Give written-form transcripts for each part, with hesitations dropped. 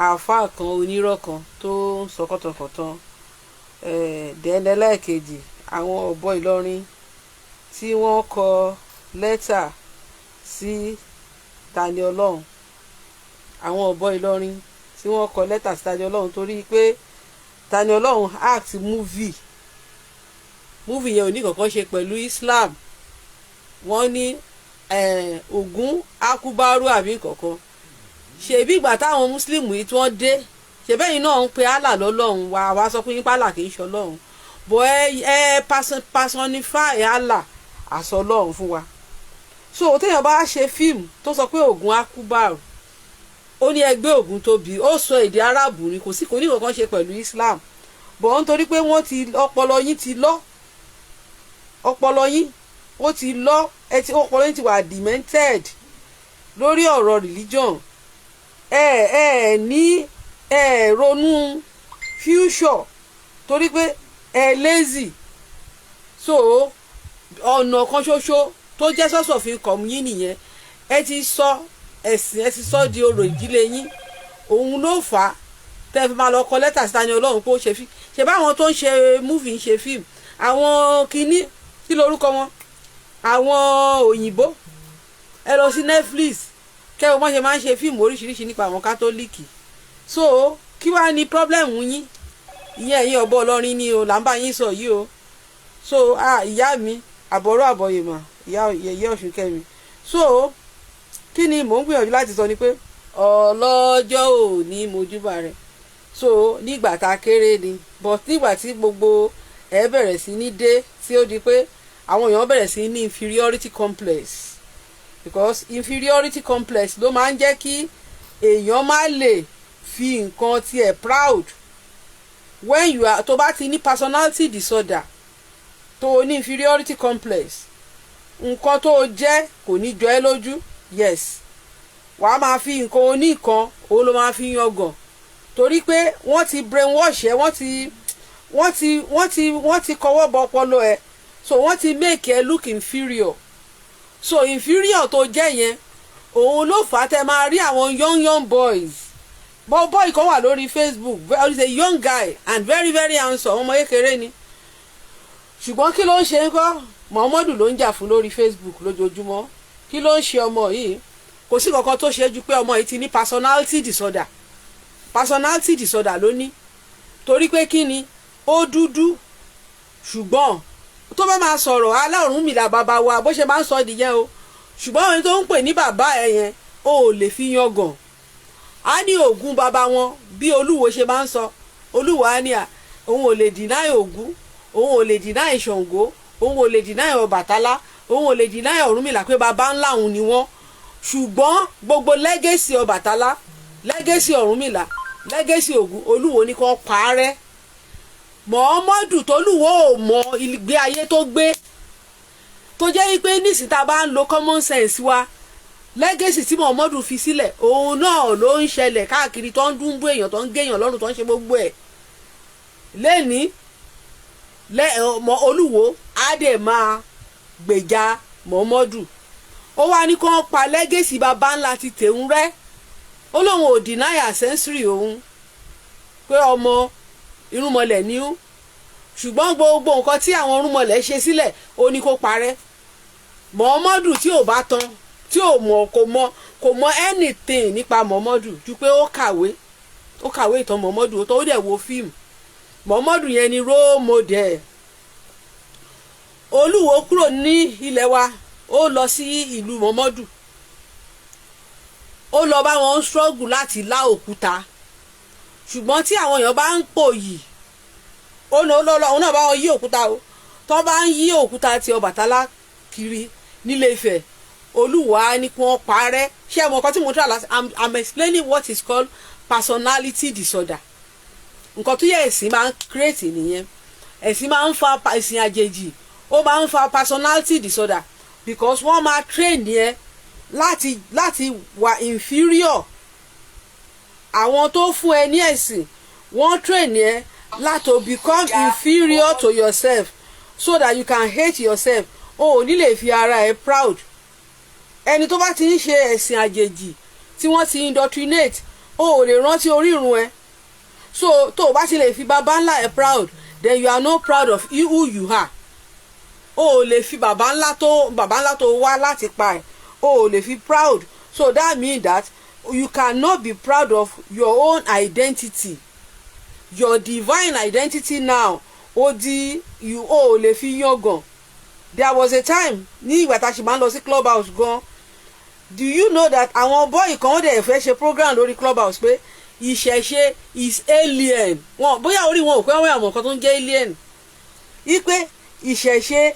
àáfàá kan onírọ́ kan tó ń sọ kọ́tọ̀kọ̀tàn dẹ́nẹ́lẹ́ẹ̀kejì àwọn ọ̀bọ Ìlọrin tí wọ́n kọ lẹ́tà sí Tani Olohun, àwọn ọ̀bọ Ìlọrin tí wọ́n kọ lẹ́tà sí Tani Olohun torí pé Tani Olohun act movie yẹn ò ní kankan ṣe pẹ̀lú Islam. Wọ́n ní Ògún akubaru àbí kankan ṣèbí ìgbà táwọn Muslim yìí tí wọ́n dé ṣèbẹ́yìn náà ń pe Allah lọ́lọ́run wá sọ pé yín pálá kì í ṣe Ọlọ́run bọ́ ẹ personify Allah àṣọ Ọlọ́run fún wa. So téèyàn bá ṣe fíìmù tó sọ pé Ògún akubaru ó ní ẹgbẹ́ Ògún tóbi ó sọ èdè Arábù ni kò ní kankan ṣe pẹ̀lú Islam bọ̀ nítorí pé wọ́n ti ọpọlọ yín ti lọ ọpọlọ yín ó ti lọ ọpọlọ yín ti wà demented lórí ọ̀rọ̀ religion ní ronú future torí pé lazy. So ọ̀nà kan ṣoṣo tó jẹ́ source of income yín nìyẹn ẹ ti sọ ẹ̀sìn ẹ ti sọ di orò ìdílé yín òun ló fà á tẹ́ fi máa lọ kọ lẹ́tà sí Tani Olohun pé ó ṣe fíìmù ṣe báwọn tó ń ṣe múfì ń ṣe fíìmù àwọn kìíní kí lorúkọ wọn àwọn òyìnbó ẹ lọ sí Netflix kẹ́wọ́n wọ́n ṣe máa ń ṣe fíìmù oríṣiríṣi nípa àwọn kátólíìkì. So kí wàá ní problem yín ìyẹn ẹ̀yin ọ̀bọ Ìlọrin ni o là ń bá yín sọ yìí o. So ìyá mi àbọ̀rọ̀ àbọ̀yèmọ̀ ìyá Ọ̀ṣun Kẹ́mi. So kí ni mò ń gbìyànjú láti sọ ni pé ọlọ́jọ́ òní mojúbà rẹ̀. So nígbà tá a kéré ni but nígbà tí gbogbo ẹ bẹ̀rẹ̀ sí ní dé tí ó di pé àwọn èèyàn bẹ̀rẹ̀ sí ní inferiority complex because inferiority complex ló máa ń jẹ́ kí èèyàn má lè fi nǹkan tiẹ̀ proud when you are tó bá ti ní personality disorder tó o ní inferiority complex nǹkan tó o jẹ́ kò ní jọ ẹ́ lójú yes wàá máa fi nǹkan oníkan òun ló máa fi yangàn torí pé wọ́n ti brainwash ẹ wọ́n ti kọwọ́ bọ ọpọlọ ẹ so wọ́n ti make ẹ look inferior. So inferior tó jẹ́ yẹn òun ló fà á tẹ́ máa rí àwọn young boys boy kan wà lórí Facebook is a young guy and very very handsome ọmọ kékeré ni ṣùgbọ́n kí ló ń ṣe ńkọ́ Muhammadu ló ń jà fún lórí Facebook lójoojúmọ́ kí ló ń ṣe ọmọ yìí kò sí kankan tó ṣe ju pé ọmọ yìí ti ní personality disorder ló ní torí pé kí ni ó dúdú ṣùgbọ́n tó bá máa sọ̀rọ̀ Ọlọ́runmìlà bàbá wa bó ṣe máa ń sọ nìyẹn o ṣùgbọ́n àwọn tó ń pè ní bàbá ẹ yẹn ó lè fi yangàn á ní Ògún bàbá wọn bí Olúwo ṣe máa ń sọ Olúwo á ní òun ò lè deny Ògún òun ò lè deny Ṣàngó òun ò lè deny Ọbàtálá òun ò lè deny Ọ̀rúnmìlà pé bàbá ńlá òun ni wọ́n ṣùgbọ́n gbogbo lẹ́gẹ̀sì Ọbàtálá lẹ́gẹ̀sì Ọ̀rúnmìlà lẹ́gẹ̀sì Ògún Olúwo ní kó parẹ́ Muhammadu tolúwo ò mọ ìgbé ayé tó gbé tó jẹ́ wípé nísìsiyìí tá a bá ń lo common sense wa lẹ́gẹ̀sì tí Muhammadu fi sílẹ̀ òun náà ló ń ṣẹlẹ̀ káàkiri tó ń dúnbú èèyàn tó ń géèyàn lọ́rùn tó ń ṣe gbogbo ẹ̀ lẹ́ni Olúwo á dẹ̀ máa gbèjà Muhammadu ó wá ní kó pa lẹ́gẹ̀sì bàbá ńlá ti tèun rẹ́ ó lóun ò deny ancestry òun pé ọmọ irúnmọlẹ̀ ní ó ṣùgbọ́n gbogbo nǹkan tí àwọn irúnmọlẹ̀ ṣe sílẹ̀ ó ní kó parẹ́ Muhammadu tí ò bá tán tí ò mọ̀ kò mọ̀ anything nípa Muhammadu ju pé ó kàwé ìtàn Muhammadu tó dẹ̀ wo fíìmù Muhammadu yẹn ni role model. Olúwo kúrò ní ilẹ̀ wa ó lọ sí ìlú Muhammadu ó lọ bá wọn struggle láti lá òkúta ṣùgbọ́n tí àwọn èèyàn bá ń pò yìí òun náà bá wọn yí òkúta o tó bá ń yí òkúta ti Ọbàtálá kiri nílé Ifẹ̀ Olúwo á ní kí wọ́n parẹ́ ṣé ẹ mọ̀ nǹkan tí mo try last I'm explaining what is called personality disorder nǹkan tó yẹ ẹ̀sìn máa ń create nìyẹn ẹ̀sìn máa ń fa ẹ̀sìn àjèjì ó máa ń fa personality disorder because wọ́n máa train yẹn láti wà inferior àwọn tó fún ẹ ní ẹ̀sìn wọ́n train yẹn láti become inferior to yourself so that you can hate yourself o ò ní lè fi ara ẹ proud ẹni tó bá ti ń ṣe ẹ̀sìn àjèjì tí wọ́n ti indoctrinate o ò lè rántí orírun ẹ. So tó o bá ti lè fi baba ńlá ẹ proud, then you are not proud of who you are. O ò lè fi baba ńlá tó wá láti pa ẹ, o ò lè fi proud. So that means that you cannot be proud of your own identity, your divine identity now. O ò lè fi yangàn. There was a time ní ìgbà tá a ṣì máa ń lọ sí clubhouse gan. Do you know that àwọn boy kan wọ́n dẹ̀ fẹ́ ṣe program lórí clubhouse pé ìṣẹ̀ṣe is alien. Wọn bóyá orí wọn ò pé wọ́n àmọ̀ kan tó ń jẹ́ alien. Wípé ìṣẹ̀ṣe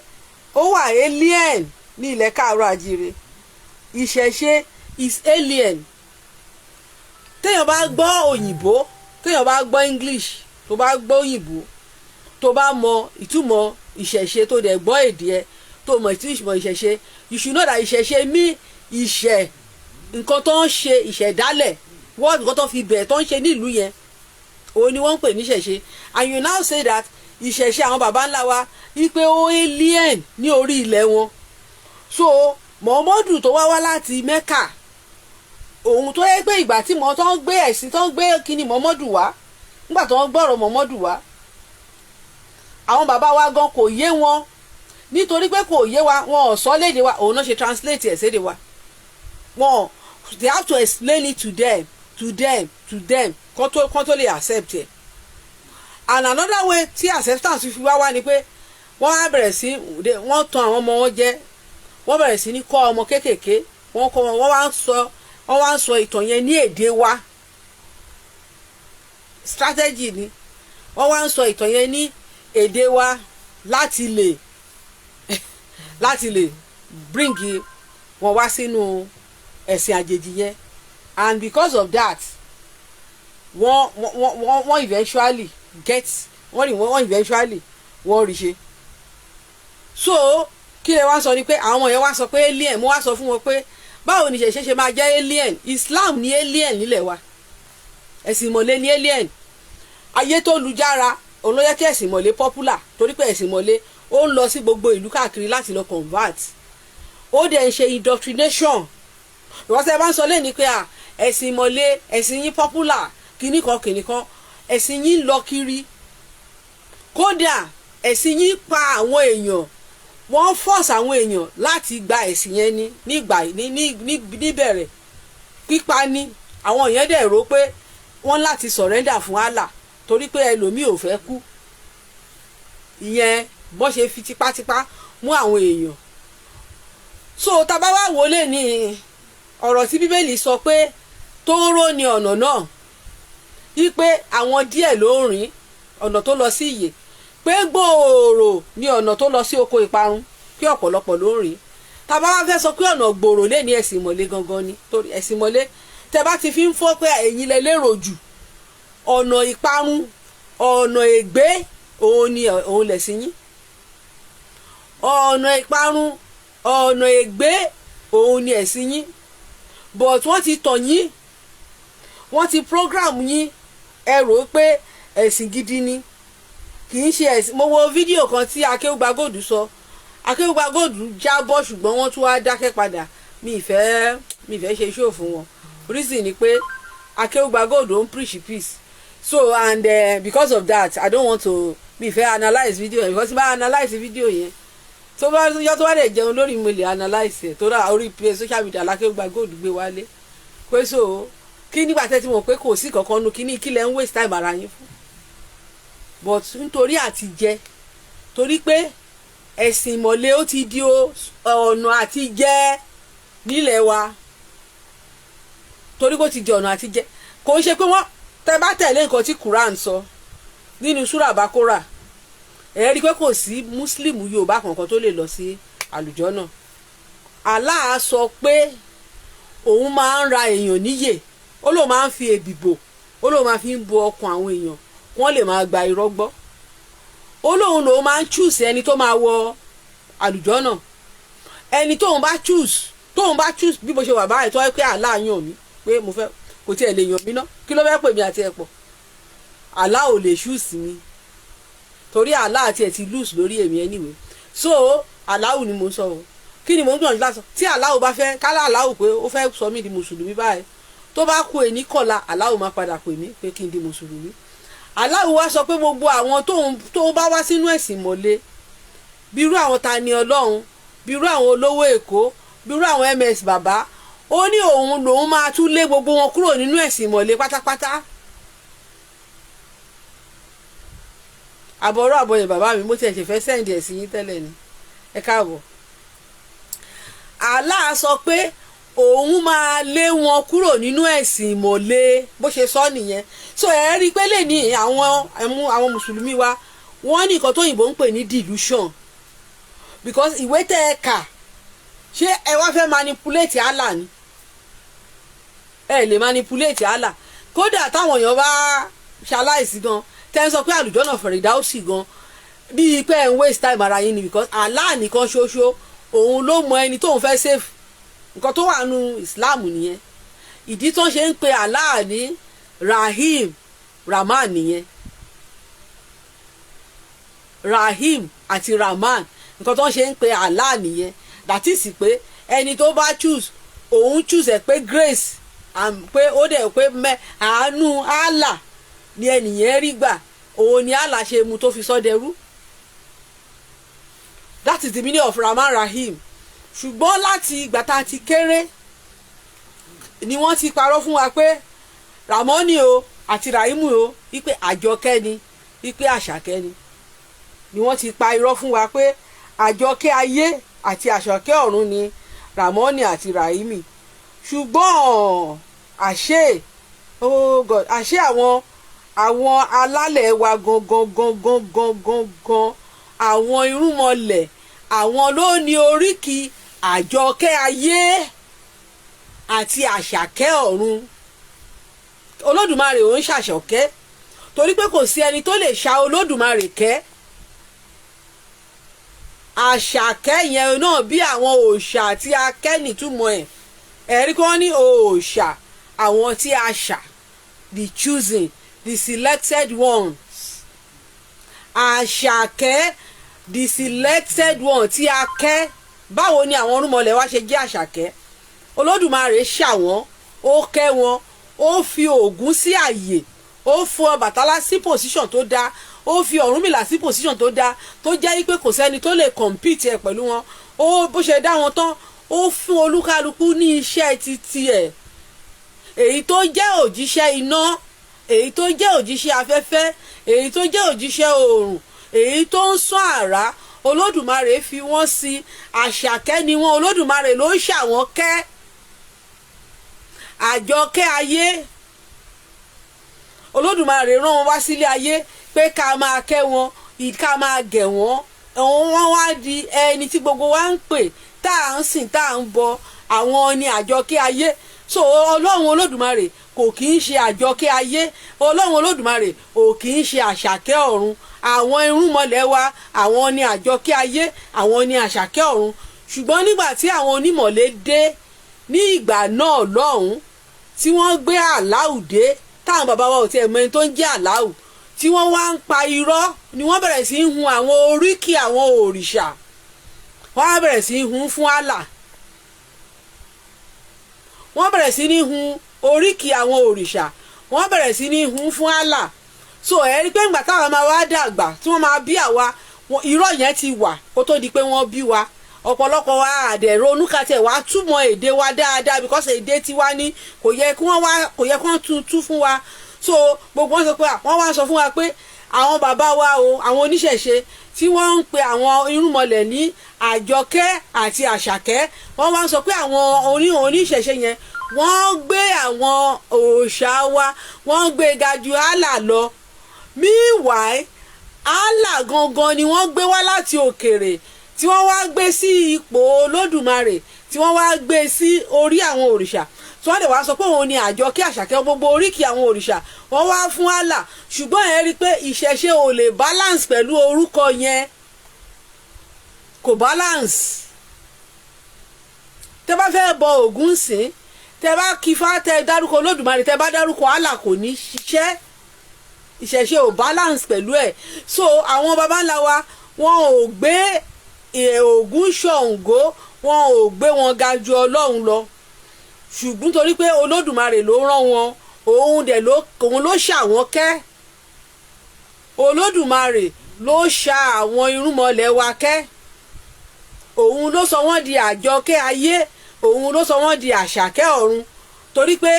ó wà alien ní ilẹ̀ káàárọ̀ àjíire. Ìṣẹ̀ṣe is alien. Téèyàn bá gbọ́ òyìnbó, téèyàn bá gbọ́ English, tó bá gbọ́ òyìnbó, tó bá mọ ìtumọ̀ ìṣẹ̀ṣe tó dẹ̀ gbọ́ èdè ẹ, tó mọ ìtumọ̀ ìṣẹ̀ṣe, you should know that ìṣẹ̀ṣe mean ìṣẹ̀, nǹkan tó ń ṣe ìṣẹ̀dálẹ̀, wọ́n nǹkan tó fi bẹ̀ẹ̀ tó ń ṣe nílùú yẹn, òun ni wọ́n ń pè ní ìṣẹ̀ṣe. And you now say that ìṣẹ̀ṣe àwọn baba ńlá wa wípé ó alien ní orí ilẹ̀ wọn. So Muhammadu tó wá láti Mecca, òun tó yẹ pé ìgbà tí mo tó ń gbé ẹ̀sìn tó ń gbé kíní Muhammadu wá, nígbà tó ń gbọ́rọ̀ Muhammadu wá, àwọn bàbá wa gan kò yé wọn, nítorí pé kò yé wa, wọn ò sọ lédè wa, òun náà ṣe translate ẹ̀ sédè wa. Wọn they have to explain it to them kó tó lè accept it. And another way tí acceptance fi wá ni pé wọ́n á bẹ̀rẹ̀ sí wọ́n tan àwọn ọmọ wọn jẹ, wọ́n bẹ̀rẹ̀ sí ní kọ́ ọmọ kéékèèké, wọ́n kọ́ wọn, wọ́n wá ń sọ ìtàn yẹn ní èdè wa. Strategy ni wọ́n wá ń sọ ìtàn yẹn ní èdè wa láti lè bring wọn wá sínú ẹ̀sìn àjèjì yẹn. And because of that wọ́n eventually wọ́n rí ṣe. So kí lè wá sọ ni pé àwọn yẹn wá sọ pé alien. Mo wá sọ fún wọn pé báwo ni ṣe máa jẹ́ alien? Islam ni alien nílẹ̀ wa, ẹ̀sìn ìmọ̀le ni alien. Ayé tó lu jára òun ló yẹ kí ẹ̀sìn ìmọ̀le popular, torí pé ẹ̀sìn ìmọ̀le ó ń lọ sí gbogbo ìlú káàkiri láti lọ convert. Ó dẹ̀ ń ṣe indoctrination. Ìwọ́sẹ̀ bá ń sọ lẹ́ni pé ẹ̀sìn ìmọ̀le, ẹ̀sìn yín popular, kìnnìkan, ẹ̀sìn yín lọ kiri. Kódà ẹ̀sìn yín pa àwọn èèyàn, wọ́n force àwọn èèyàn láti gba ẹ̀sìn yẹn níbẹ̀rẹ̀. Pípa ni àwọn èèyàn dẹ̀ rò pé wọ́n láti surrender fún Allah, torí pé ẹlòmíì ò fẹ́ kú. Ìyẹn bó ṣe fi tipátipá mú àwọn èèyàn. So tá bá wá wọlé ní ọ̀rọ̀ tí Bíbélì sọ pé tóóró ni ọ̀nà náà, wípé àwọn díẹ̀ ló rìn ọ̀nà tó lọ sí ìyè, pé gbòòrò ni ọ̀nà tó lọ sí oko ìparun, pé ọ̀pọ̀lọpọ̀ ló rìn. Tá bá wá fẹ́ sọ pé ọ̀nà gbòòrò lé ní ẹ̀sìn ìmọ̀le gangan ni, torí ẹ̀sìn ìmọ̀le tẹ́ bá ti fi ń fọ́ pé ẹ̀yin lẹ lérò jù, ọ̀nà ìparun, ọ̀nà ègbé, òun lẹ̀sìn yín. Ọ̀nà ìparun, ọ̀nà ègbé, òun ni ẹ̀sìn yín. But wọ́n ti tàn yín, wọ́n ti program yín, ẹ rò pé ẹ̀sìn gidi ni, kì í ṣe ẹ̀sìn. Mo wo fídíò kan tí Akéwùgbà Gold sọ, Akéwùgbà Gold jábọ́ ṣùgbọ́n wọ́n tún wá dákẹ́ padà. Mi ìfẹ́ ṣe show fún wọn. Reason ni pé Akéwùgbà Gold ń preach peace. So and because of that I don't want to mi fẹ́ analyse video yẹn, because bá analyse video yẹn tó bá yọ tó wá lè jẹun lórí mi lè analyse ẹ̀ tó rà orí social media l'Akéwùgbà Gold gbé wálé pé so kí nígbà tẹ́ tí mo pé kò sí kankan nu kíní kí lẹ́ ń waste time ara yín fún. But nítorí àti jẹ, torí pé ẹ̀sìn ìmọ̀le ó ti di ọ̀nà àti jẹ nílẹ̀ wa, torí kó ti di ọ̀nà àti jẹ. Kò ń ṣe pé wọ́n tẹ́ bá tẹ̀lé nǹkan tí Quran sọ nínú súrà Bákórà, ẹ rí pé kò sí Muslim Yorùbá kankan tó lè lọ sí àlùjọ́nà. Allah sọ pé òun máa ń ra èèyàn níyè, ó lóun máa ń fi èbìbò, ó lóun máa fi ń bo ọkàn àwọn èèyàn wọ́n lè máa gba irọ́ gbọ́. Ó lóun lòun máa ń choose ẹni tó máa wọ àlùjọ́nà. Ẹni tóun bá choose bí mo ṣe wà báyìí tó wáyé pé Allah yàn mí pé mo fẹ́ kò tiẹ̀ lè yàn mí ná, kí ló fẹ́ pè mí àti ẹ̀pọ̀. Allah ò lè choose mi torí Allah àti ẹ̀ ti lose lórí èmi anyway. So Allah ni mo sọ o, kí ni mo ń gbìyànjú láti sọ. Tí Allah bá fẹ́ kálá Allah pé ó fẹ́ sọ mí di mùsùlùmí báyìí, tó bá ku èní kọ̀la Allah máa padà pè mí pé kí n di mùsùlùmí. Allah wá sọ pé gbogbo àwọn tó bá wá sínú ẹ̀sìn mọ́lé bírú àwọn Tani Ọlọ́run, bírú àwọn olówó Èkó, bírú àwọn ms bàbá, ó ní òun lòun máa tún lé gbogbo wọn kúrò nínú ẹ̀sìn mọ́lé pátápátá. àbọ̀rọ̀ àbọ̀yẹ̀ bàbá mi mo tiẹ̀ ṣe fẹ́ sẹ́ǹdì ẹ̀ sí yín tẹ́lẹ̀ ni ẹ káàbọ̀. Allah sọ pé òun máa lé wọn kúrò nínú ẹ̀sìn ìmọ̀le bó ṣe sọ nìyẹn. so ẹ rí i pé lè ní àwọn mùsùlùmí wa wọ́n ní nǹkan tó òyìnbó ń pè ní delusion because ìwé tẹ́ ẹ kà ṣé ẹ wá fẹ́ manipulate Allah ni ẹ lè manipulate Allah. kódà táwọn èèyàn bá ṣaláìsí gan tẹ́ ń sọ pé àlùjọ́nà fẹ̀rẹ̀dáùsì gan bíi pé ẹ̀ ń waste time ara yín ni because Allah nìkan ṣoṣo òun ló mọ ẹni tóun fẹ́ save. nǹkan tó wà nù Islam nìyẹn. ìdí tó ń ṣe ń pe Allah ní Rahim Rahman nìyẹn. Rahim àti Rahman nǹkan tó ń ṣe ń pe Allah nìyẹn. that is pé ẹni tó bá choose òun choose ẹ̀ pé grace pé ó dẹ̀ pé àánú Allah ni ẹnìyẹn rí gbà òun ni Allah ṣe mu tó fi sọ dẹrú. that is the meaning of Rahman Rahim. ṣùgbọ́n láti ìgbà tá a ti kéré ni wọ́n ti parọ́ fún wa pé Ramoni o àti Rahimu o wípé àjọkẹ́ ni wípé àṣàkẹ́ ni wọ́n ti pa irọ́ fún wa pé àjọkẹ́ ayé àti àṣàkẹ́ ọ̀run ni Ramoni àti Rahimi. ṣùgbọ́n àṣé oh God àṣé àwọn alálẹ̀ wa gangan àwọn irúnmọlẹ̀ àwọn ló ní oríkì àjọkẹ́ ayé àti àṣàkẹ́ ọ̀run. Olódùmarè ò ń ṣàṣọkẹ́ torí pé kò sí ẹni tó lè ṣa Olódùmarè kẹ́. àṣàkẹ́ yẹn náà bí àwọn òòṣà tí a kẹ́ nìtúmọ̀ ẹ̀ ẹ̀rí kan ní òòṣà àwọn tí a ṣà the choosing the selected ones. àṣàkẹ́ the selected one tí a kẹ́. báwo ni àwọn orúnmọlẹ̀ wa ṣe jẹ́ àṣàkẹ́? Olódùmarè ṣà wọ́n ó kẹ́ wọn ó fi Ògún sí àyè ó fún Ọbàtálá sí pòsíṣàn tó dáa ó fi Ọ̀rúnmìlà sí pòsíṣàn tó dáa tó jẹ́ pé kò sẹ́ni tó lè compete ẹ̀ pẹ̀lú wọn. ó bó ṣe dá wọn tán ó fún olúkálukú ní iṣẹ́ titi ẹ̀ èyí tó jẹ́ òjíṣẹ́ iná, èyí tó jẹ́ òjíṣẹ́ afẹ́fẹ́, èyí tó jẹ́ òjíṣẹ́ oòrùn, èyí tó ń sán àrá. Olódùmarè fi wọ́n sí àṣàkẹ́ ni wọ́n. Olódùmarè ló ń ṣàwọn kẹ́. àjọkẹ́ ayé Olódùmarè rán wọn wá sílé ayé pé ká máa kẹ́ wọn ká máa gẹ̀ wọ́n. wọ́n wá di ẹni tí gbogbo wa ń pè tá à ń sìn tá à ń bọ. àwọn ni àjọkẹ́ ayé. so Ọlọ́run Olódùmarè kò kì í ṣe àjọkẹ́ ayé. Ọlọ́run Olódùmarè ò kì í ṣe àṣàkẹ́ ọ̀run. àwọn irúnmọlẹ̀ wa àwọn ni àjọkẹ́ ayé àwọn ni àṣàkẹ́ ọ̀run. ṣùgbọ́n nígbà tí àwọn onímọ̀lé dé ní ìgbà náà lọ́hùn tí wọ́n gbé Àláù dé táwọn bàbá wa ò tiẹ̀ mọ ẹni tó ń jẹ́ Àláù tí wọ́n wá ń pa irọ́ ni wọ́n bẹ̀rẹ̀ sí í hun àwọn oríkì àwọn òrìṣà. wọ́n á bẹ̀rẹ̀ sí í hun fún Allah. wọ́n bẹ̀rẹ̀ sí ní hun oríkì àwọn òrìṣà. wọ́n bẹ̀rẹ̀ sí ní hun fún Allah. so ẹ rí pé ìgbà táwọn máa wá dàgbà tí wọ́n máa bí àwa irọ́ yẹn ti wà kó tó di pé wọ́n bí wa. ọ̀pọ̀lọpọ̀ wa àdẹ̀ ronú kàtẹ́ wa túmọ̀ èdè wa dáadáa because èdè tiwa ní kò yẹ kí wọ́n tú fún wa. so gbogbo wọn sọ pé wọ́n wá sọ fún wa pé àwọn bàbá wa o àwọn oníṣẹ̀ṣe tí wọ́n ń pe àwọn irúnmọlẹ̀ ní àjọkẹ́ àti àṣàkẹ́ wọ́n wá sọ pé àwọn oníṣẹ̀ṣe yẹn wọ́n gbé àwọn òòṣà wa wọ́n gbé ga ju Allah lọ. meanwhile Allah gangan ni wọ́n gbé wá láti òkèrè tí wọ́n wá gbé sí ipò Olódùmarè tí wọ́n wá gbé sí orí àwọn òrìṣà tí wọ́n dẹ̀ wá sọ pé òun ni àjọkẹ́ àṣàkẹ́ gbogbo oríkì àwọn òrìṣà wọ́n wá fún Allah. ṣùgbọ́n ẹ rí i pé ìṣẹ̀ṣe ò lè balance pẹ̀lú orúkọ yẹn kò balance. tẹ́ bá fẹ́ bọ Ògún sìn tẹ́ bá kífá tẹ́ dárúkọ Olódùmarè tẹ́ bá dárúkọ Allah kò ní ṣiṣẹ́. ìṣẹ̀ṣe ò balance pẹ̀lú ẹ̀. so àwọn baba ńlá wa wọn ò gbé Ògún Ṣàngó wọn ò gbé wọn ga ju Ọlọ́run lọ. ṣùgbọ́n torí pé olódùmarè ló rán wọn òun ló ṣà wọ́n kẹ́ olódùmarè ló ṣà àwọn irúnmọlẹ̀ wa kẹ́ òun ló sọ wọ́n di àjọkẹ́ ayé òun ló sọ wọ́n di àṣàkẹ́ ọ̀run torí pé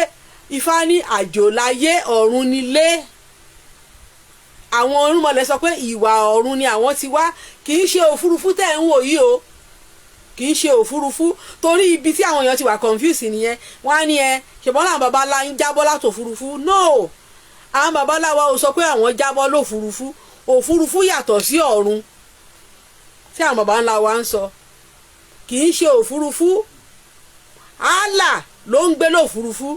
ifá ní àjò láyé ọ̀run nílé àwọn irúnmọlẹ̀ sọ pé ìwà ọ̀run ni àwọn ti wá kì í ṣe òfurufú tẹ̀ ń wò yìí o kì í ṣe òfurufú torí ibi tí àwọn èèyàn ti wà confuse nìyẹn wọ́n á ní ṣùgbọ́n àwọn babalá ń jábọ́ láti òfurufú no àwọn babalá wa ò sọ pé àwọn jábọ́ lófurufú òfurufú yàtọ̀ sí ọ̀run tí àwọn baba ńlá wa ń sọ kì í ṣe òfurufú Allah ló ń gbé lófurufú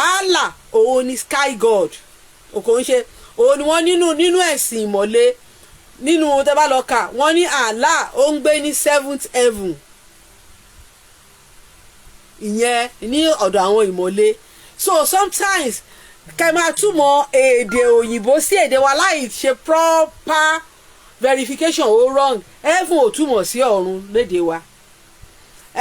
Allah òun ni sky god òkò ń ṣe òun ni wọ́n nínú ẹ̀sìn ìmọ̀le nínú tẹ́ bá lọ kà wọ́n ní Allah ó ń gbé ní 7th heaven ìyẹn ní ọ̀dọ̀ àwọn ìmọ̀le so sometimes kẹ́ máa túmọ̀ èdè òyìnbó sí èdè wa láì ṣe proper verification ó wrong heaven ò túmọ̀ sí ọ̀run lédè wa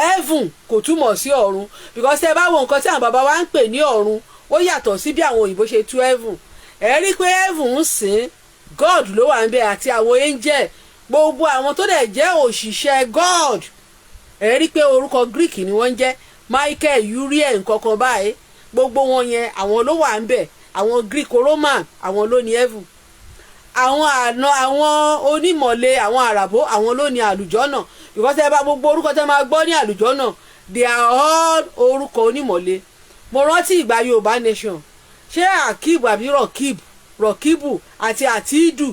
heaven kò túmọ̀ sí ọ̀run because tẹ́ bá wo nǹkan tí àwọn bàbá wa ń pè ní ọ̀run ó yàtọ̀ sí bí àwọn òyìnbó ṣe tú heaven ẹ rí pé heaven ń sìn God ló wà ń bẹ àti àwọn angel gbogbo àwọn tó dẹ̀ jẹ́ òṣìṣẹ́ God ẹ rí pé orúkọ Greek ni wọ́n ń jẹ́ Michael Uriel nǹkankan báyìí gbogbo wọn yẹn àwọn ló wà ń bẹ àwọn Greek Roman àwọn ló ní heaven àwọn onímọ̀le àwọn àràbó àwọn ló ní àlùjọ́nà because ẹ bá gbogbo orúkọ tẹ́ máa gbọ́ ní àlùjọ́nà they are all orúkọ onímọ̀le mo rántí ìgbà Yorùbá nation ṣé akib àbí rọkíbù àti àtìdù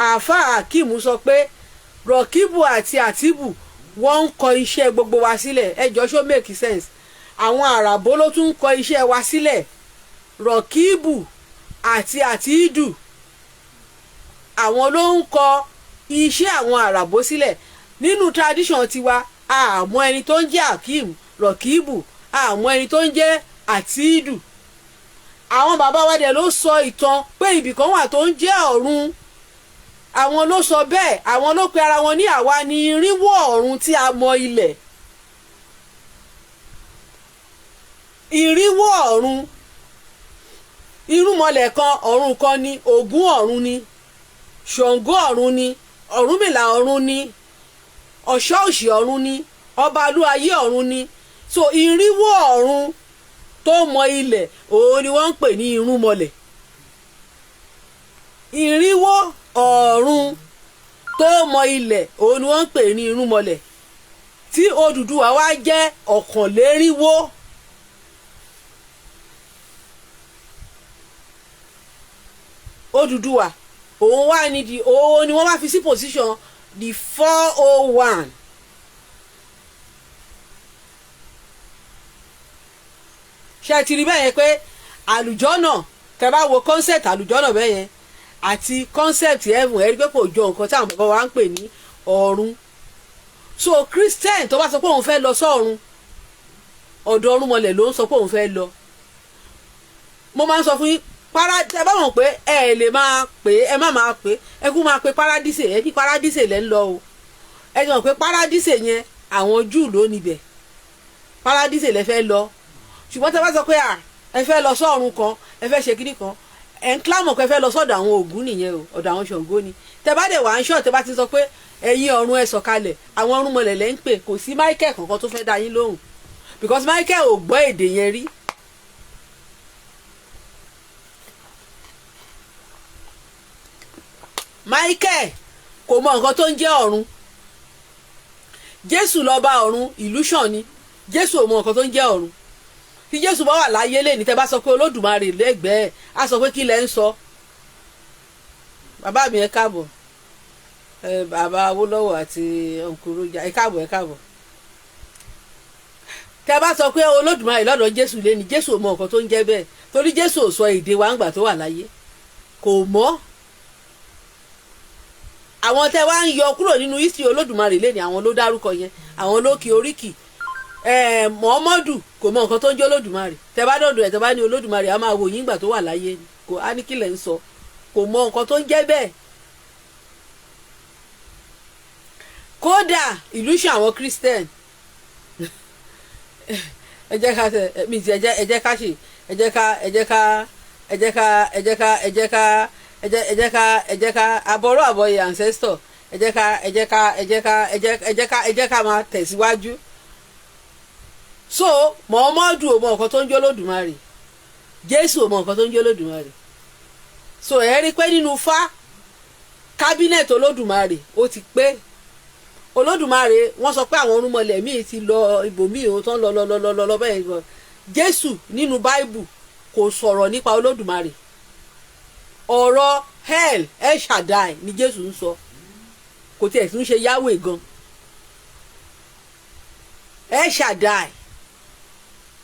àáfà akib sọ pé rọkíbù àti àtìbù wọ́n ń kọ iṣẹ́ gbogbo wa sílẹ̀ ẹjọ́ ṣó make sense àwọn àràbó ló tún ń kọ iṣẹ́ wa sílẹ̀ rọkíbù àti àtìdù àwọn ló ń kọ iṣẹ́ àwọn àràbó sílẹ̀ nínú tradition tiwa àmọ́ ẹni tó ń jẹ́ akim rọkíbù àmọ́ ẹni tó ń jẹ́ àtìdù àwọn bàbá wa dẹ̀ ló sọ ìtàn pé ibìkan wà tó ń jẹ́ ọ̀run àwọn ló sọ bẹ́ẹ̀ àwọn ló pe ara wọn ní àwa ní irínwó ọ̀run tí a mọ ilẹ̀ irínwó ọ̀run irúnmọlẹ̀ kan ọ̀run kan ni Ògún ọ̀run ni Ṣàngó ọ̀run ni Ọ̀rúnmìlà ọ̀run ni Ọ̀ṣọ́òṣì ọ̀run ni Ọbalúayé ọ̀run ni so irínwó ọ̀run tó mọ ilẹ̀ òun ni wọ́n ń pè ní irúnmọlẹ̀ irínwó ọ̀run tó mọ ilẹ̀ òun ni wọ́n ń pè ní irúnmọlẹ̀ tí Odùduwà wá jẹ́ ọ̀kànlérínwó Odùduwà òun wá ní òun ni wọ́n wá fi sí position the 401 ṣe ti rí bẹ́ẹ̀ yẹn pé àlùjọ́nà tẹ́ bá wo concept àlùjọ́nà bẹ́ẹ̀ yẹn àti concept heaven ẹ rí pé kò jọ nǹkan tí àwọn bàbá wa ń pè ní ọ̀run so Christian tó bá sọ pé òun fẹ́ lọ sọ́run ọ̀dọ̀ ọ̀rúnmọlẹ̀ ló ń sọ pé òun fẹ́ lọ mo máa ń sọ fún yín tẹ́ bá mọ̀ pé ẹ lè máa pè ẹ má máa pè ẹ kú máa pe paradise ẹ ní paradise lẹ́ ń lọ o ẹ jọ pé paradise yẹn àwọn Júù ló níbẹ̀ paradise lẹ́ fẹ́ lọ ṣùgbọ́n tẹ́ bá sọ pé ẹ fẹ́ lọ sọ́run kan ẹ fẹ́ ṣe kíní kan ẹ̀ ń kílámọ̀ pé ẹ fẹ́ lọ sọ́dọ̀ àwọn Ògún nìyẹn o ọ̀dọ̀ àwọn Ṣàngó ni tẹ́ bá dẹ̀ wá ń ṣọ́ tẹ́ bá ti sọ pé ẹ̀yin ọ̀run ẹ sọ̀kalẹ̀ àwọn ọ̀rúnmọlẹ̀ lẹ́ ń pè kò sí Michael kankan tó fẹ́ dá yín lóhùn because Michael ò gbọ́ èdè yẹn rí Michael kò mọ nǹkan tó ń jẹ́ ọ̀run Jésù lọ́ba ọ̀run illusion ni Jésù ò mọ nǹkan tó ń jẹ́ ọ̀run tí Jésù bá wà láyé lẹ́ni tẹ́ bá sọ pé Olódùmarè lẹ́gbẹ̀ẹ́ á sọ pé kí lẹ́ ń sọ bàbá mi ẹ káàbọ̀ bàbá Awólọ́wọ̀ àti Nkrumah ẹ káàbọ̀ tẹ́ bá sọ pé Olódùmarè lọ́dọ̀ Jésù lẹ́ni Jésù ò mọ nǹkan tó ń jẹ́ bẹ́ẹ̀ torí Jésù ò sọ èdè wa ńgbà tó wà láyé kò mọ̀ àwọn tẹ́ wá ń yọ kúrò nínú history Olódùmarè lẹ́ni àwọn ló dárúkọ yẹn àwọn ló kí oríkì Muhammadu kò mọ nǹkan tó ń jẹ́ Olódùmarè tẹ́ bá dọ̀dọ̀ ẹ̀ tẹ́ bá ní Olódùmarè á máa wò yín ìgbà tó wà láyé ni kò á ní kílẹ̀ ń sọ kò mọ nǹkan tó ń jẹ́ bẹ́ẹ̀ kódà ìlú ṣe àwọn Christian ẹ jẹ́ ká mi ti ẹ jẹ́ ká ṣe ẹ jẹ́ ká ẹ jẹ́ ká ẹ jẹ́ ká ẹ jẹ́ ká ẹ jẹ́ ká ẹ jẹ́ ká ẹ jẹ́ ká àbọ̀rọ̀ àbọ̀yè ancestor ẹ jẹ́ ká ẹ jẹ́ ká ẹ jẹ́ ká ẹ jẹ́ ká ẹ jẹ́ ká máa tẹ̀síwájú. So Muhammadu ò mọ nǹkan tó ń jẹ́ Olódùmarè, Jésù ò mọ nǹkan tó ń jẹ́ Olódùmarè. So ẹ rí pé nínú fá kábínẹ̀tì Olódùmarè ó ti pé. Olódùmarè wọ́n sọ pé àwọn orúnmọlẹ̀ míì ti lọ ibòmíì ó tán lọ bẹ́ẹ̀ gan. Jésù nínú báíbù kò sọ̀rọ̀ nípa Olódùmarè, ọ̀rọ̀ El Shaddai ni Jésù ń sọ, kò tiẹ̀ tún ṣe Yahweh gan. El Shaddai,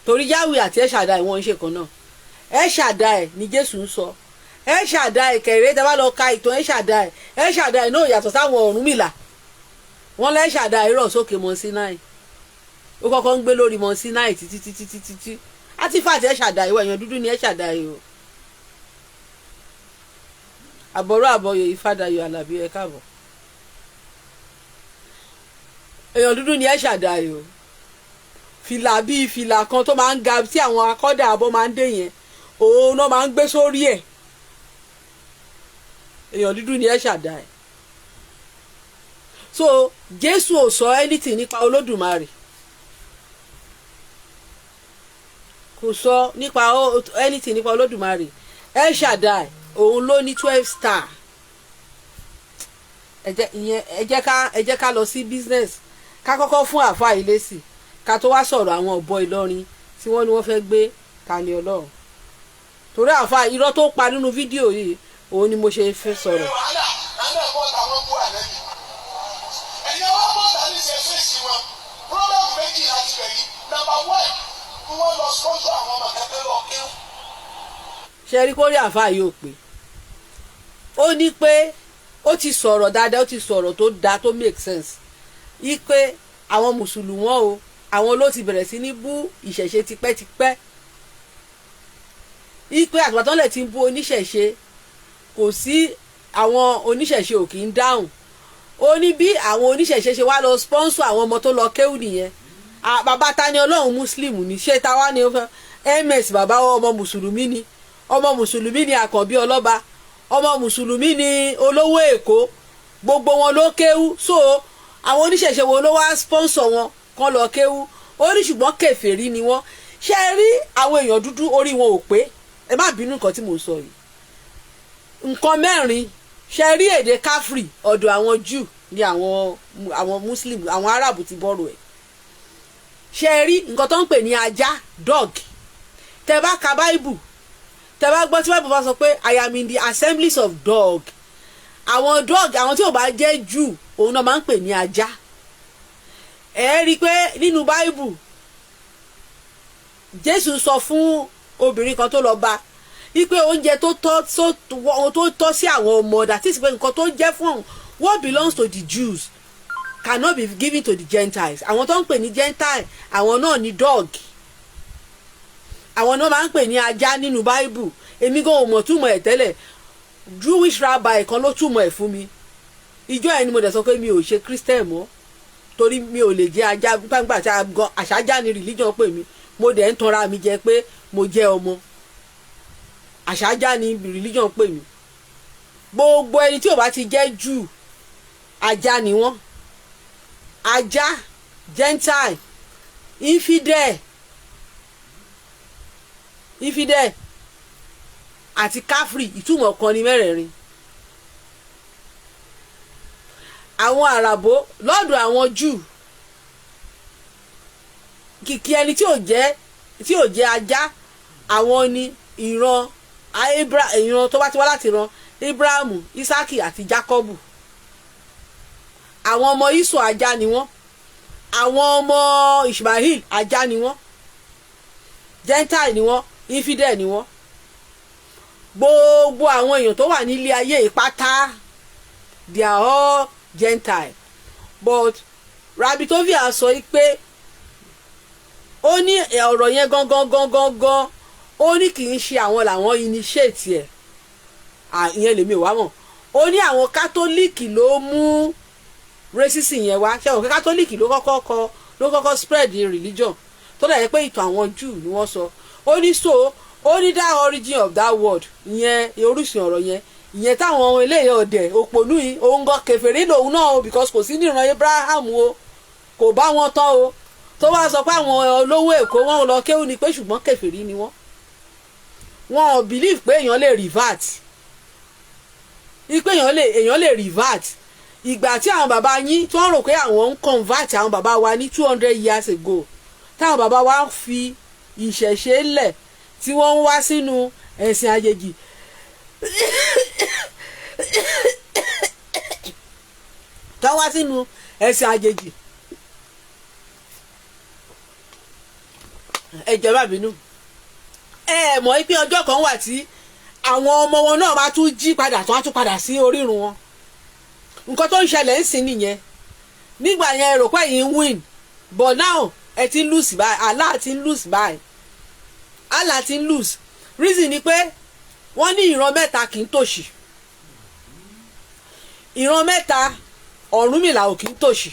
torí Yahweh àti El Shaddai wọ́n ń ṣe kan náà. El Shaddai ni Jésù ń sọ. El Shaddai kẹrẹ tá bá lọ ka ìtàn El Shaddai náà yàtọ̀ sáwọn Ọ̀rúnmìlà. Wọ́n lẹ́ Shaddai rọ̀ sókè mọ́ Sinai, ó kọ́kọ́ ń gbé lórí mọ́ Sinai títí àti fàtí El Shaddai ìwọ èèyàn dúdú ni El Shaddai o. Àbọ̀rọ̀ àbọ̀yè Ifádayọ̀ Àlàbí ẹ káàbọ̀. Èèyàn dúdú ni El Shaddai o. Fìlà bíi fìlà kan tó máa ń ga tí àwọn akọ́dà àbọ̀ máa ń dé yẹn òun náà máa ń gbé sórí ẹ̀. Èèyàn dúdú ni El Shaddai. So Jésù ò sọ anything nípa Olódùmarè, kò sọ nípa anything nípa Olódùmarè. El Shaddai òun ló ní 12 star. ẹ jẹ́ ká lọ sí business, ká kọ́kọ́ fún àáfàá ilé sí ká tó wá sọ̀rọ̀ àwọn ọ̀bọ Ìlọrin tí wọ́n ní wọ́n fẹ́ gbé Tani Ọlọ́run. Torí àáfàá irọ́ tó pa nínú fídíò yìí òun ni mo ṣe fẹ́ sọ̀rọ̀. ṣe rí kórí àáfàá yóò pé ó ní pé ó ti sọ̀rọ̀ dáadáa, ó ti sọ̀rọ̀ tó dáa tó make sense yí pé àwọn mùsùlùmí o àwọn ló ti bẹ̀rẹ̀ sí ní bú ìṣẹ̀ṣe tipẹ́tipẹ́, yí pé àtìpàtàn lè ti bú oníṣẹ̀ṣe kò sí àwọn oníṣẹ̀ṣe ò kì í dáhùn. Ó ní bí àwọn oníṣẹ̀ṣe ṣe wá lọ sponsor àwọn ọmọ tó lọ kéwù nìyẹn. Bàbá Tani Ọlọ́run muslim ni, ṣé táwa ni ms bàbá ọmọ mùsùlùmí ni, ọmọ mùsùlùmí ni Àkànbí Ọlọ́ba, ọmọ mùsùlùmí ni olówó Èkó, gbogbo wọn ló kéwú. So àwọn oníṣẹ̀ṣe wo ló wá sponsor wọn kan lọ kéwú? Ó ní ṣùgbọ́n kèfèrí ni wọ́n. ṣé ẹ rí àwọn èèyàn dúdú orí wọn ò pé, ẹ má bínú nǹkan tí mo sọ yìí. Nǹkan mẹ́rin, ṣé ẹ rí èdè káfírì ọ̀dọ̀ àwọn Júù ní àwọn muslim àwọn Árábù ti bọ́rọ̀ ẹ̀. ṣé ẹ rí nǹkan tó ń pè ní ajá dog, tẹ bá ka báìbù tẹ bá gbọ́ tí báìbù bá sọ pé I am in the assemblies of dog, àwọn dog àwọn tí ò bá jẹ́ Júù òun náà máa ń pè ní ajá. ẹ rí i pé nínú báìbù Jésù sọ fún obìnrin kan tó lọ bá wípé oúnjẹ tó tọ́ sí àwọn ọmọ that is pé nǹkan tó jẹ́ fún what belongs to the Jews cannot be given to the Gentiles. Àwọn tó ń pè ní Gentile àwọn náà ní dog, àwọn náà máa ń pè ní ajá nínú Bible. Èmi gan ò mọ̀ túmọ̀ ẹ̀ tẹ́lẹ̀, Jewish rabbi kan ló túmọ̀ ẹ̀ fún mi. Ìjọ ẹ̀ ni mo dẹ̀ sọ pé mi ò ṣe Christian mọ́ torí mi ò lè jẹ́ ajá gbàgbà tí àṣàjá ni religion pè mí, mo dẹ̀ ń tanra mi jẹ pé mo jẹ́ ọmọ àṣàjá ni religion pè mí. Gbogbo ẹni tí ò bá ti jẹ́ Jew ajá ni wọ́n. Ajá, Gentile, infidel àti káfírì ìtumọ̀ kan ní mẹ́rẹ̀ẹ̀rin. Àwọn àràbò lọ́dọ̀ àwọn Júù kìkì ẹni tí ò jẹ́ ajá àwọn ni ìran tó bá ti wá láti ran Abrahamu, Isaki àti Jacobu. Àwọn ọmọ Ísọ̀ ajá ni wọ́n, àwọn ọmọ Ishmael ajá ni wọ́n, Gentile ni wọ́n, infidel ni wọ́n. Gbogbo àwọn èèyàn tó wà nílé ayé ìpátá they are all Gentile. But Rabbi Tovia sọ pé ó ní ọ̀rọ̀ yẹn gangan ó ní kì í ṣe àwọn làwọn initiate ẹ̀, ìyẹn lèmi ò wá mọ̀. Ó ní àwọn kátólíìkì ló mú racism yẹn wá, ṣé àwọn kátólíìkì ló kọ́kọ́ spread the religion tó dẹ̀ yẹ pé ìtàn àwọn Júù ni wọ́n sọ. Ó ní so ó ní that origin of that word ìyẹn orísun ọ̀rọ̀ yẹn ìyẹn táwọn eléyìí ọ̀dẹ̀ òpònú yìí òun gan kèfèrí lòun náà o because kò sí níran Abraham o kò bá wọn tán o tó wá sọ pé àwọn olówó Èkó wọn lọ kéwù ni pé ṣùgbọ́n kèfèrí ni wọ́n ò believe pé èèyàn lè revert ipe èèyàn lè revert ìgbà tí àwọn bàbá yín tí wọ́n rò pé àwọn ń convert àwọn bàbá wa ní 200 years ago táwọn bàbá wa fi ìṣẹ̀ṣe lẹ̀ tí wọ́n ń wá sínú ẹ̀sìn àjèjì tó wá sínú ẹ̀sìn àjèjì ẹ jẹ́ má bínú ẹ mọ̀ pé ọjọ́ kan wà tí àwọn ọmọ wọn náà máa tún jí padà tó wá tún padà sí orírun wọn nǹkan tó ń ṣẹlẹ̀ ń sìn nìyẹn nígbà yẹn rò pé yìí ń win but now ẹ ti ń lose by Allah ti ń lose by Allah ti ń lose reason ni pé wọ́n ní ìran mẹ́ta kì í tòṣì ìran mẹ́ta Ọ̀rúnmìlà ò kì í tòṣì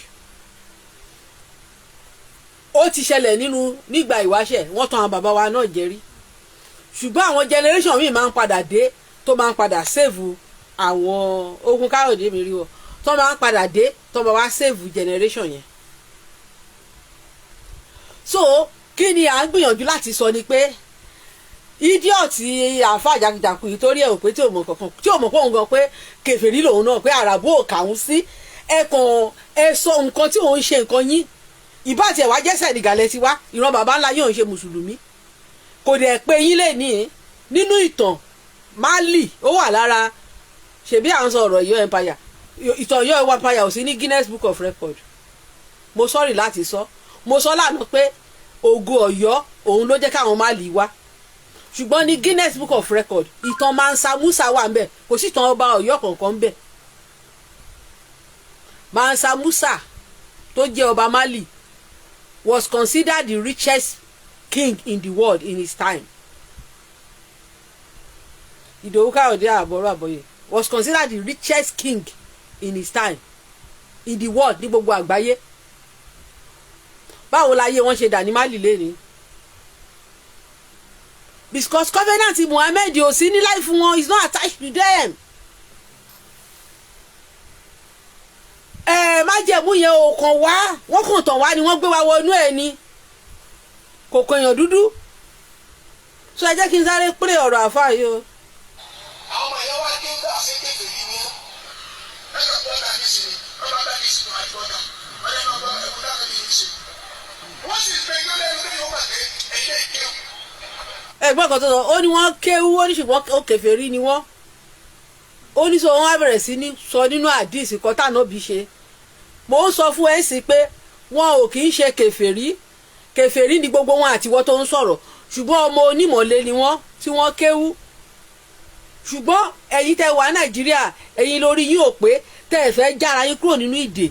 ó ti ṣẹlẹ̀ nígbà ìwáṣẹ̀ wọ́n tàn àwọn bàbá wa náà jẹ́rí ṣùgbọ́n àwọn generation míì máa ń padà dé tó máa ń padà save àwọn Ogun Káyọ̀dé mi rí wọ tó máa ń padà dé tó máa wá save generation yẹn so kí ni à ń gbìyànjú láti sọ ni pé idiot àfa jàkìjàkù yìí torí ẹ ò pé tí ò mọ̀ kankan tí ò mọ̀ pé òun gan pé kèfèrí lòun náà pé àràbò ò kàún sí ẹkàn ẹ sọ nǹkan tí òun ṣe nǹkan yín ìbá tiẹ̀ wá jẹ́sẹ̀ nìgàlẹ̀ ti wá ìran bàbá ńlá yóò ń ṣe mùsùlùmí kò dẹ̀ pé yín lè ní nínú ìtàn Mali ó wà lára ṣebí à ń sọ ọ̀rọ̀ Ọ̀yọ́ empire ìtàn Ọ̀yọ́ empire ò sí ní Guinness Book of Record mo sọ́rí láti sọ mo sọ lánàá pé ògo Ọ̀yọ́ òun ló jẹ́ káwọn Mali wá ṣùgbọ́n ní Guinness Book of Record ìtàn Mansa Musa wà ń bẹ̀ kò sí ìtàn ọba Ọ̀yọ́ kankan ń bẹ̀ Mansa Musa tó jẹ́ ọba Mali was considered the richest king in the world in his time. Ìdòwú Káyọ̀dé àbọ̀rọ̀ àbọ̀yè was considered the richest king in his time in the world ní gbogbo àgbáyé. Báwo láyé wọ́n ṣe dà ní Mali lẹ́ni? Because covenant Muhammad ò sí ní life wọn is not attached to them. Májẹ̀mú yẹn ò kàn wá wọ́n kàn tàn wá ni wọ́n gbé wa wọnú ẹ̀ ni kò kọyàn dúdú so ẹ jẹ́ kí n sáré pé ọ̀rọ̀ àfáà yìí o. àwọn ọmọ ìyá wa dé bá ṣe kékeré ni wọn ẹsẹ bọta ní sí ọba bá ní sí tó àti bọta ọyẹ náà bọ ẹkú dáná ní í ṣe wọn sì fẹ́ yọ lẹ́nu lẹ́yìn ọgbà pé ẹyẹ ìkéwù. ẹ̀gbọ́n kan tó sọ ó ní wọ́n kéwú ó ní ṣùgbọ́n ó kèfèrí ni wọ́n ó ní sọ wọ́n á bẹ̀rẹ̀ sí ní sọ nínú àdìsí kan táwọn òbí ṣe mo ń sọ fún ẹ sí pé wọn ò kì í ṣe kèfèrí ni gbogbo wọn àtiwọ́ tó ń sọ̀rọ̀ ṣùgbọ́n ọmọ onímọ̀lé ni wọ́n tí wọ́n kéwú ṣùgbọ́n ẹ̀yin tẹ́ wà Nàìjíríà ẹ̀yin lórí yín ò pé tẹ́ ẹ fẹ́ jára yín kúrò nínú ìdè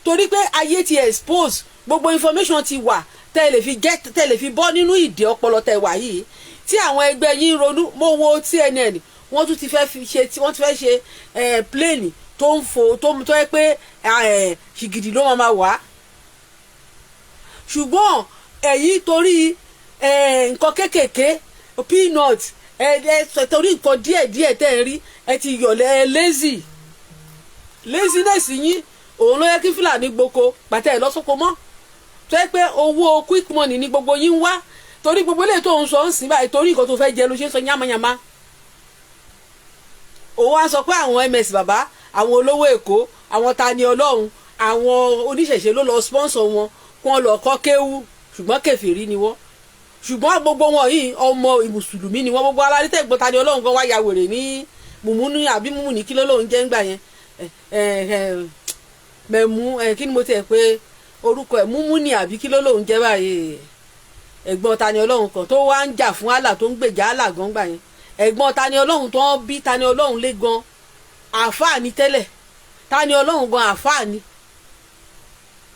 torí pé ayé ti expose gbogbo information ti wà tẹ́ ẹ lè fi bọ́ nínú ìdè ọpọlọ tẹ́ wà yìí tí àwọn ẹgbẹ́ yín ronú mo wo CNN wọ́n tún ti fẹ́ ṣe plane tó ń fò tó yẹ pé ṣìgìdì ló máa wà ṣùgbọ́n ẹ̀yin torí nǹkan kéékèèké peanut torí nǹkan díẹ̀díẹ̀ tẹ́ ẹ rí ẹ ti yọ̀lẹ̀ laziness yín òun ló yẹ kí Fúlàní gboko pàtẹ́ ẹ̀ lọ́sọ́kọ mọ́ tó yẹ pé owó quick money ni gbogbo yín wá torí gbogbo eléyìí tó ń sọ ń sìn báyìí torí nǹkan tó fẹ́ jẹ ló ṣe ń sọ yánmayánmá òun á sọ pé àwọn MS bàbá àwọn olówó Èkó àwọn Tani Olohun àwọn oníṣẹ̀ṣe ló lọ sponsor wọn kí wọ́n lọ kọ́ kéwú ṣùgbọ́n kèfèrí ni wọ́n ṣùgbọ́n gbogbo wọn yìí ọmọ mùsùlùmí ni wọ́n gbogbo aládé tẹ̀gbọ́n Tani Olohun kan wá ya wèrè ní mùmúnú àbí mùmú ní kí lọ́lọ́run jẹ́ ńgbà yẹn mẹ̀mú kí ni mo tẹ̀ pé orúkọ ẹ̀ múmú ni àbí kí lọ́lọ́run jẹ́ báyìí ẹ̀gbọ́n Tani Olohun kan tó wá ń jà fún Allah tó ń gbèjà Allah gan gbà yẹn ẹ̀gbọ́n Tani Olohun tó ń bí Tani Olohun lé gan àfáà ni tẹ́lẹ̀ Tani Olohun gan àfáà ni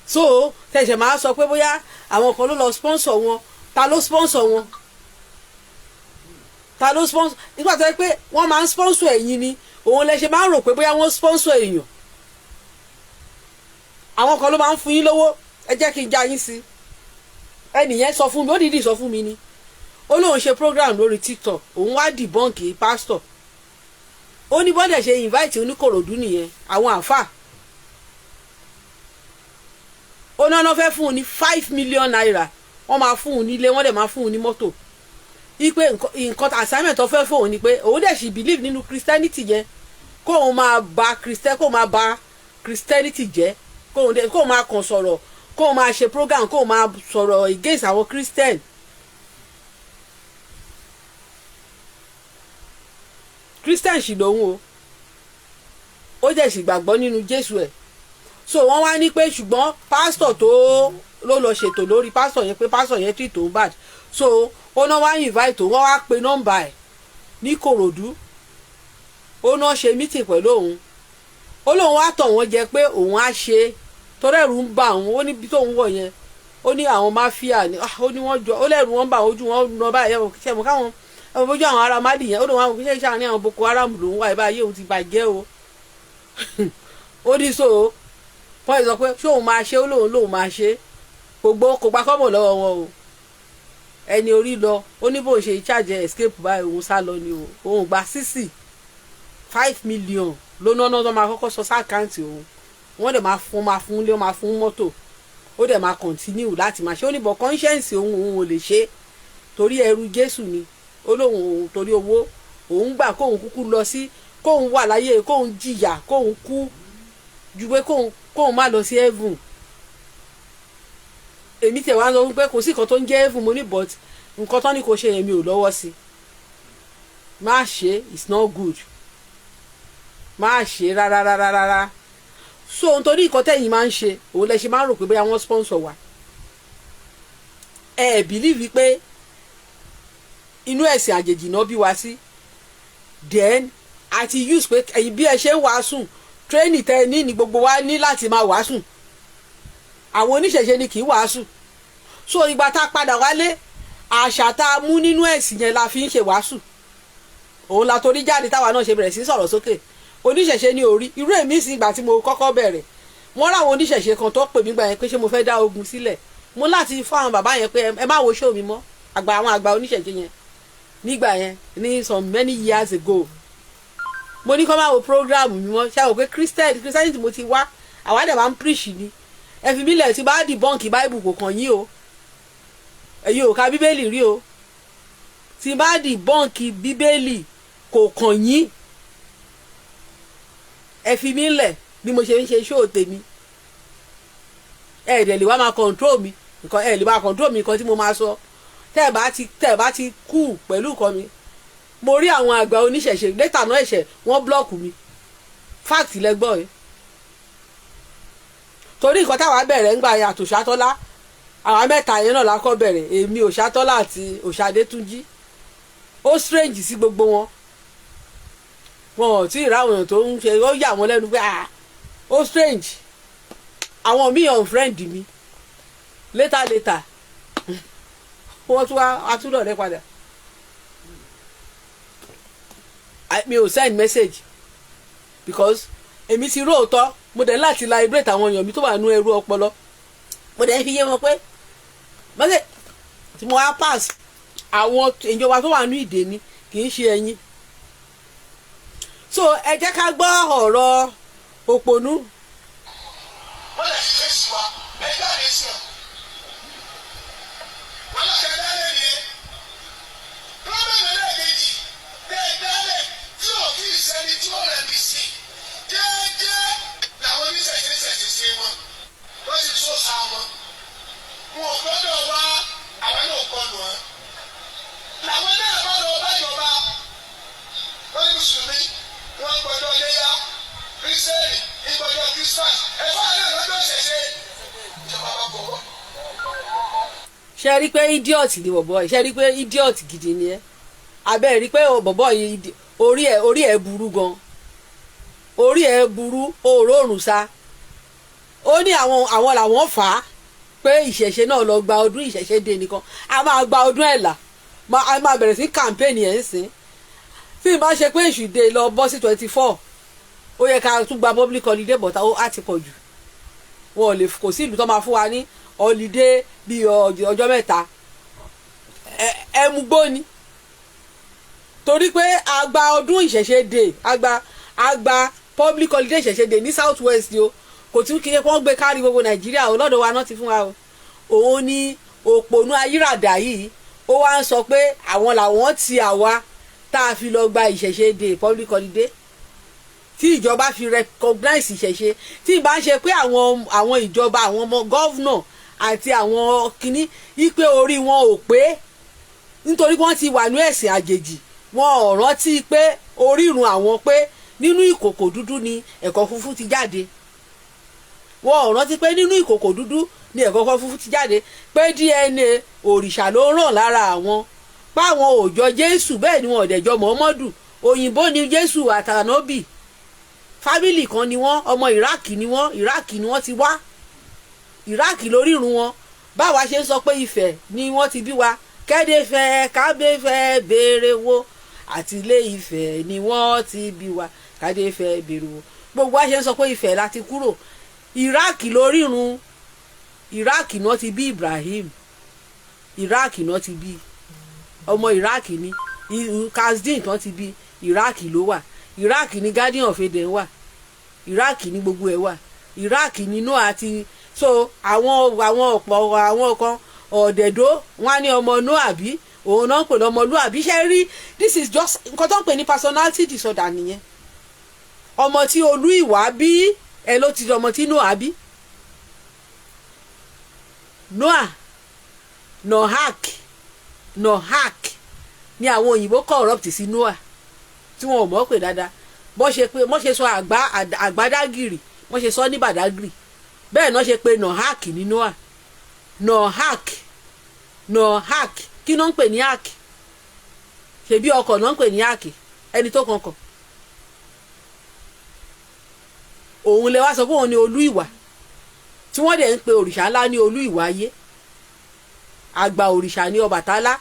so tẹ̀sẹ̀ máa sọ pé bóyá àwọn kan ló lọ sponsor wọn ta ló sponsor wọn nígbà tó yẹ pé wọ́n máa ń sponsor ẹ̀yin ni òun lẹ ṣe máa ń rò pé bóyá wọ́n sponsor èèyàn àwọn kan ló máa ń fún yín lówó ẹ jẹ́ kí n já yín sí ẹnìyẹn sọ fún mi ó dìídì sọ fún mi ni ó lóun ṣe program lórí TikTok òun wá debunk pastor ó ní bọ́dẹ̀ ṣe invite oníkòròdú nìyẹn àwọn àáfà ó náà fẹ́ fún un ní 5 million naira wọ́n máa fún un nílé wọ́n dẹ̀ máa fún un ní mọ́tò ipe nǹkan assignment tó fẹ́ fóun ni pé òun dẹ̀ sì believe nínú Christianity yẹn kóun máa ba Christianity jẹ́ kóun máa kàn sọ̀rọ̀ kóun máa ṣe program kóun máa sọ̀rọ̀ against àwọn Christian sì lòun ó dẹ̀ sì gbàgbọ́ nínú Jésù ẹ̀ so wọ́n wá ní pé ṣùgbọ́n pásítọ̀ tó ló lọ ṣètò lórí pásítọ̀ yẹn pé pásítọ̀ yẹn treat òun bad so ó náà wá invite òun wọ́n wá pe nọ́mbà ẹ̀ ní Kòròdú ó náà ṣe meeting pẹ̀lú òun ó lóun wá tọ̀ wọ́n jẹ pé òun á ṣe torí ẹ̀rù ń bà òun ó níbi tóun wọ̀ yẹn ó ní àwọn máfíà ni ó ní wọ́n jọ ó lẹ́rù wọn bà ojú wọn lọ báyìí ṣe mọ̀ káwọn ẹ̀wọ̀n bójú àwọn ará Mali yẹn ó lóun àwọn òṣìṣẹ́ ìṣàní àwọn Boko Haram lòun wà báyìí òun ti bàjẹ́ o ó ní so wọ́n sọ pé ṣé òun máa ṣe ó lóun máa ṣe gbogbo kò gbà kọ́bọ̀ lọ́wọ́ wọn o ẹni orí lọ ó ní bóun ṣe charge escape báyìí òun sá lọ ni o òun gba 5 million ló náà tó máa kọ́kọ́ sọ sáàkáǹtì òun wọ́n dẹ̀ máa fún lé máa fún mọ́tò ó dẹ̀ máa continue láti máa ṣe ó ní bọ̀ conscience òun ò lè ṣe torí ẹrú Jésù ni ó lóun torí owó òun gbà kóun kúkú lọ sí kóun wà láyé kóun jìyà kóun kú ju pé kóun má lọ sí heaven èmi tẹ̀ wá sọ pé kò sí nǹkan tó ń jẹ́ heaven mo ní but nǹkan tó ní kò ṣe yẹn mi ò lọ́wọ́ sí má ṣe it's not good má ṣe rárá so nítorí nǹkan tẹ̀yìn máa ń ṣe òun lẹ ṣe máa ń rò pé bóyá wọ́n sponsor wa ẹ believe pé inú ẹ̀sìn àjèjì náà bí wa sí then àti use pé ẹ̀yin bí ẹ ṣe ń wàásù training tẹ ní gbogbo wa ní láti máa wàásù àwọn oníṣẹ̀ṣe ni kì í wàásù so ìgbà tá a padà wálé àṣà tá a mú nínú ẹ̀sìn yẹn la fi ń ṣe wàásù òun la torí jáde táwa náà ṣe bẹ̀rẹ̀ sí sọ̀rọ̀ sókè oníṣẹ̀ṣe ní orí irú èmi sì ìgbà tí mo kọ́kọ́ bẹ̀rẹ̀ wọ́n ráwọn oníṣẹ̀ṣe kan tó pè mí gbà yẹn pé ṣé mo fẹ́ dá ogun sílẹ̀ mo láti fáwọn bàbá yẹn pé ẹ má wo show mi mọ́ àwọn àgbà oníṣẹ̀ṣe yẹn nígbà yẹn ní some many years ago mo ní kọ́ máa wo program mi mọ́ ṣáà wò pé Christianity mo ti wá àwa dẹ̀ máa ń preach ni ẹ fi mí lẹ̀ tí bá debunk Bible kò kàn yín o ẹ̀yin ò ka Bíbélì rí o tí bá debunk Bíbélì kò kàn yín ẹ fi mí lẹ̀ bí mo ṣe ń ṣe show tèmi ẹ dẹ̀ lè wá máa control mi nǹkan ẹ lè máa control mi nǹkan tí mo máa sọ tẹ́ ẹ bá ti kú pẹ̀lú nǹkan mi mo rí àwọn àgbà oníṣẹ̀ṣe létà náà ẹ̀ṣẹ̀ wọ́n blọ́ọ̀kù mi fact lẹ́gbọ́n ẹ̀ torí nǹkan táwa bẹ̀rẹ̀ ń gbà yàtọ̀ Òṣàtọ́lá àwa mẹ́ta yẹn náà lákọ́ bẹ̀rẹ̀ èmi Òṣàtọ́lá àti Òṣàdétúnjí ó strange sí gbogbo wọn ò tí ì ráwọn èèyàn tó ń ṣe ó yà wọ́n lẹ́nu pé ó strange àwọn míì unfriend mi later wọ́n tún wá atúndọ̀ rẹ padà mi ò send message because èmi ti róòtọ́ mo dẹ̀ láti liberate àwọn èèyàn mi tó wà nú ẹrú ọpọlọ mo dẹ̀ fi yé wọn pé mọ́sẹ̀ tí mo wá pass àwọn ìjọba tó wà nú ìdè ni kì í ṣe ẹ̀yin so ẹ jẹ́ ká gbọ́ ọ̀rọ̀ òpònú. wọ́n lè ṣe sí wa ẹ jáde sí ọ. wọ́n lọ ṣe dálé ni pírọ́bẹ̀mù ẹlẹ́ẹ̀kejì tẹ́ ẹ dálé tí ò kí ìsẹ́ni tí ó rẹ̀ bí sí jẹ́ẹ́jẹ́ làwọn oníṣẹ̀ṣẹ̀ṣẹ̀ ṣe wọn wọ́n sì tó sa wọn. wọn ò gbọ́dọ̀ wá àwọn náà kọlù wọn. làwọn náà bá lọ bá jọba wọ́n ní mùsùlùmí wọ́n gbọ́dọ̀ léyà kírísítẹ́nì ìgbọ́dọ̀ kírísítẹ́nì ẹ̀fọ́ àlẹ́ lọ́dọ̀ ṣẹ̀ṣẹ̀ ìjọba bá bọ̀. ṣe rí pé idiot ni bọ̀bọ̀ yìí ṣe rí pé idiot gidi ni ẹ abẹ́ rí pé bọ̀bọ̀ yìí orí ẹ̀ burú gan orí ẹ̀ burú òórùn sa ó ní àwọn làwọn fà á pé ìṣẹ̀ṣe náà lọ gba ọdún ìṣẹ̀ṣe dé nìkan a máa gba ọdún ẹ̀là a máa bẹ̀rẹ̀ sí campaign yẹn sìn tí n bá ṣe pé ìṣùdè lọ bọ́ sí 24 ó yẹ ká tún gba public holiday but á ti pọ̀ jù wọn ò lè kò sí ìlú tó máa fún wa ní holiday bíi ọjọ́ mẹ́ta ẹmu gbóni torí pé àgbà ọdún ìṣẹ̀ṣe dé àgbà public holiday ìṣẹ̀ṣe dé ní south west o kò tún kí wọ́n gbé kárí gbogbo nàìjíríà o lọ́dọ̀ wa náà ti fún wa o òun ni òpònú ayíràdà yìí ó wá ń sọ pé àwọn làwọn ti àwa tá a fi lọ gba ìṣẹ̀ṣe dé public holiday tí ìjọba fi recognize ìṣẹ̀ṣe tí ì bá ń ṣe pé àwọn ìjọba àwọn ọmọ gọ́vnọ̀ àti àwọn kìíní ipe orí wọn ò pé nítorí wọ́n ti wà ní ẹ̀sìn àjèjì wọn ò rántí pé orírun àwọn pé nínú ìkòkò dúdú ni ẹ̀kọ́ funfun ti jáde wọn ò rántí pé nínú ìkòkò dúdú ni ẹ̀kọ́ funfun ti jáde pé DNA òrìṣà ló ràn lára àwọn páwọn ò jọ Jésù bẹ́ẹ̀ ni wọn ò dẹ̀jọ Mọ̀ọ́mọ́dù òyìnbó ni Jésù àtànọ́bì fámìlì kan ni wọ́n ọmọ Iraq ni wọ́n ti wá Iraq lórírun wọn báwa ṣe ń sọ pé Ifẹ̀ ni wọ́n ti bí wa kẹ́dẹ́fẹ́ kábẹ́fẹ́ béèrè wo àti ilé Ifẹ̀ ni wọ́n ti bí wa kẹ́dẹ́fẹ́ béèrè wo gbogbo wa ṣe ń sọ pé Ifẹ̀ láti kúrò Iraq lórírun Iraq náà ti bí Ibrahim Iraq náà ti bí ọmọ Iraq ni Kazdin náà ti bí Iraq ló wà Iraq ni Guardian of Eden wà Iraq ni gbogbo ẹ̀ wà Iraq ni Noah ti so àwọn ọ̀pọ̀ àwọn kan ọ̀dẹ̀dọ́ wọn á ní ọmọ Noah bí òun náà ń pè lọ́mọlúàbí ṣe rí this is just nǹkan tó ń pè ní personality disorder nìyẹn ọmọ tí olú ìwà bí ẹ ló ti di ọmọ tí Noah bí Nohak ni àwọn òyìnbó corrupt sí Noah tí wọn ò mọ̀ pé dáadáa bó ṣe sọ àgbádàgìrì wọ́n ṣe sọ ní bàdágìrì bẹ́ẹ̀ náà ṣe pé Nohak ní Noah Nohak kí náà ń pè ní hak ṣebí ọkọ̀ náà ń pè ní hak ẹni tó kankan òun lè wá sọ pé òun ni olú ìwà tí wọ́n dẹ̀ ń pe òrìṣà ńlá ní olú ìwà ayé àgbà òrìṣà ní Ọbàtálá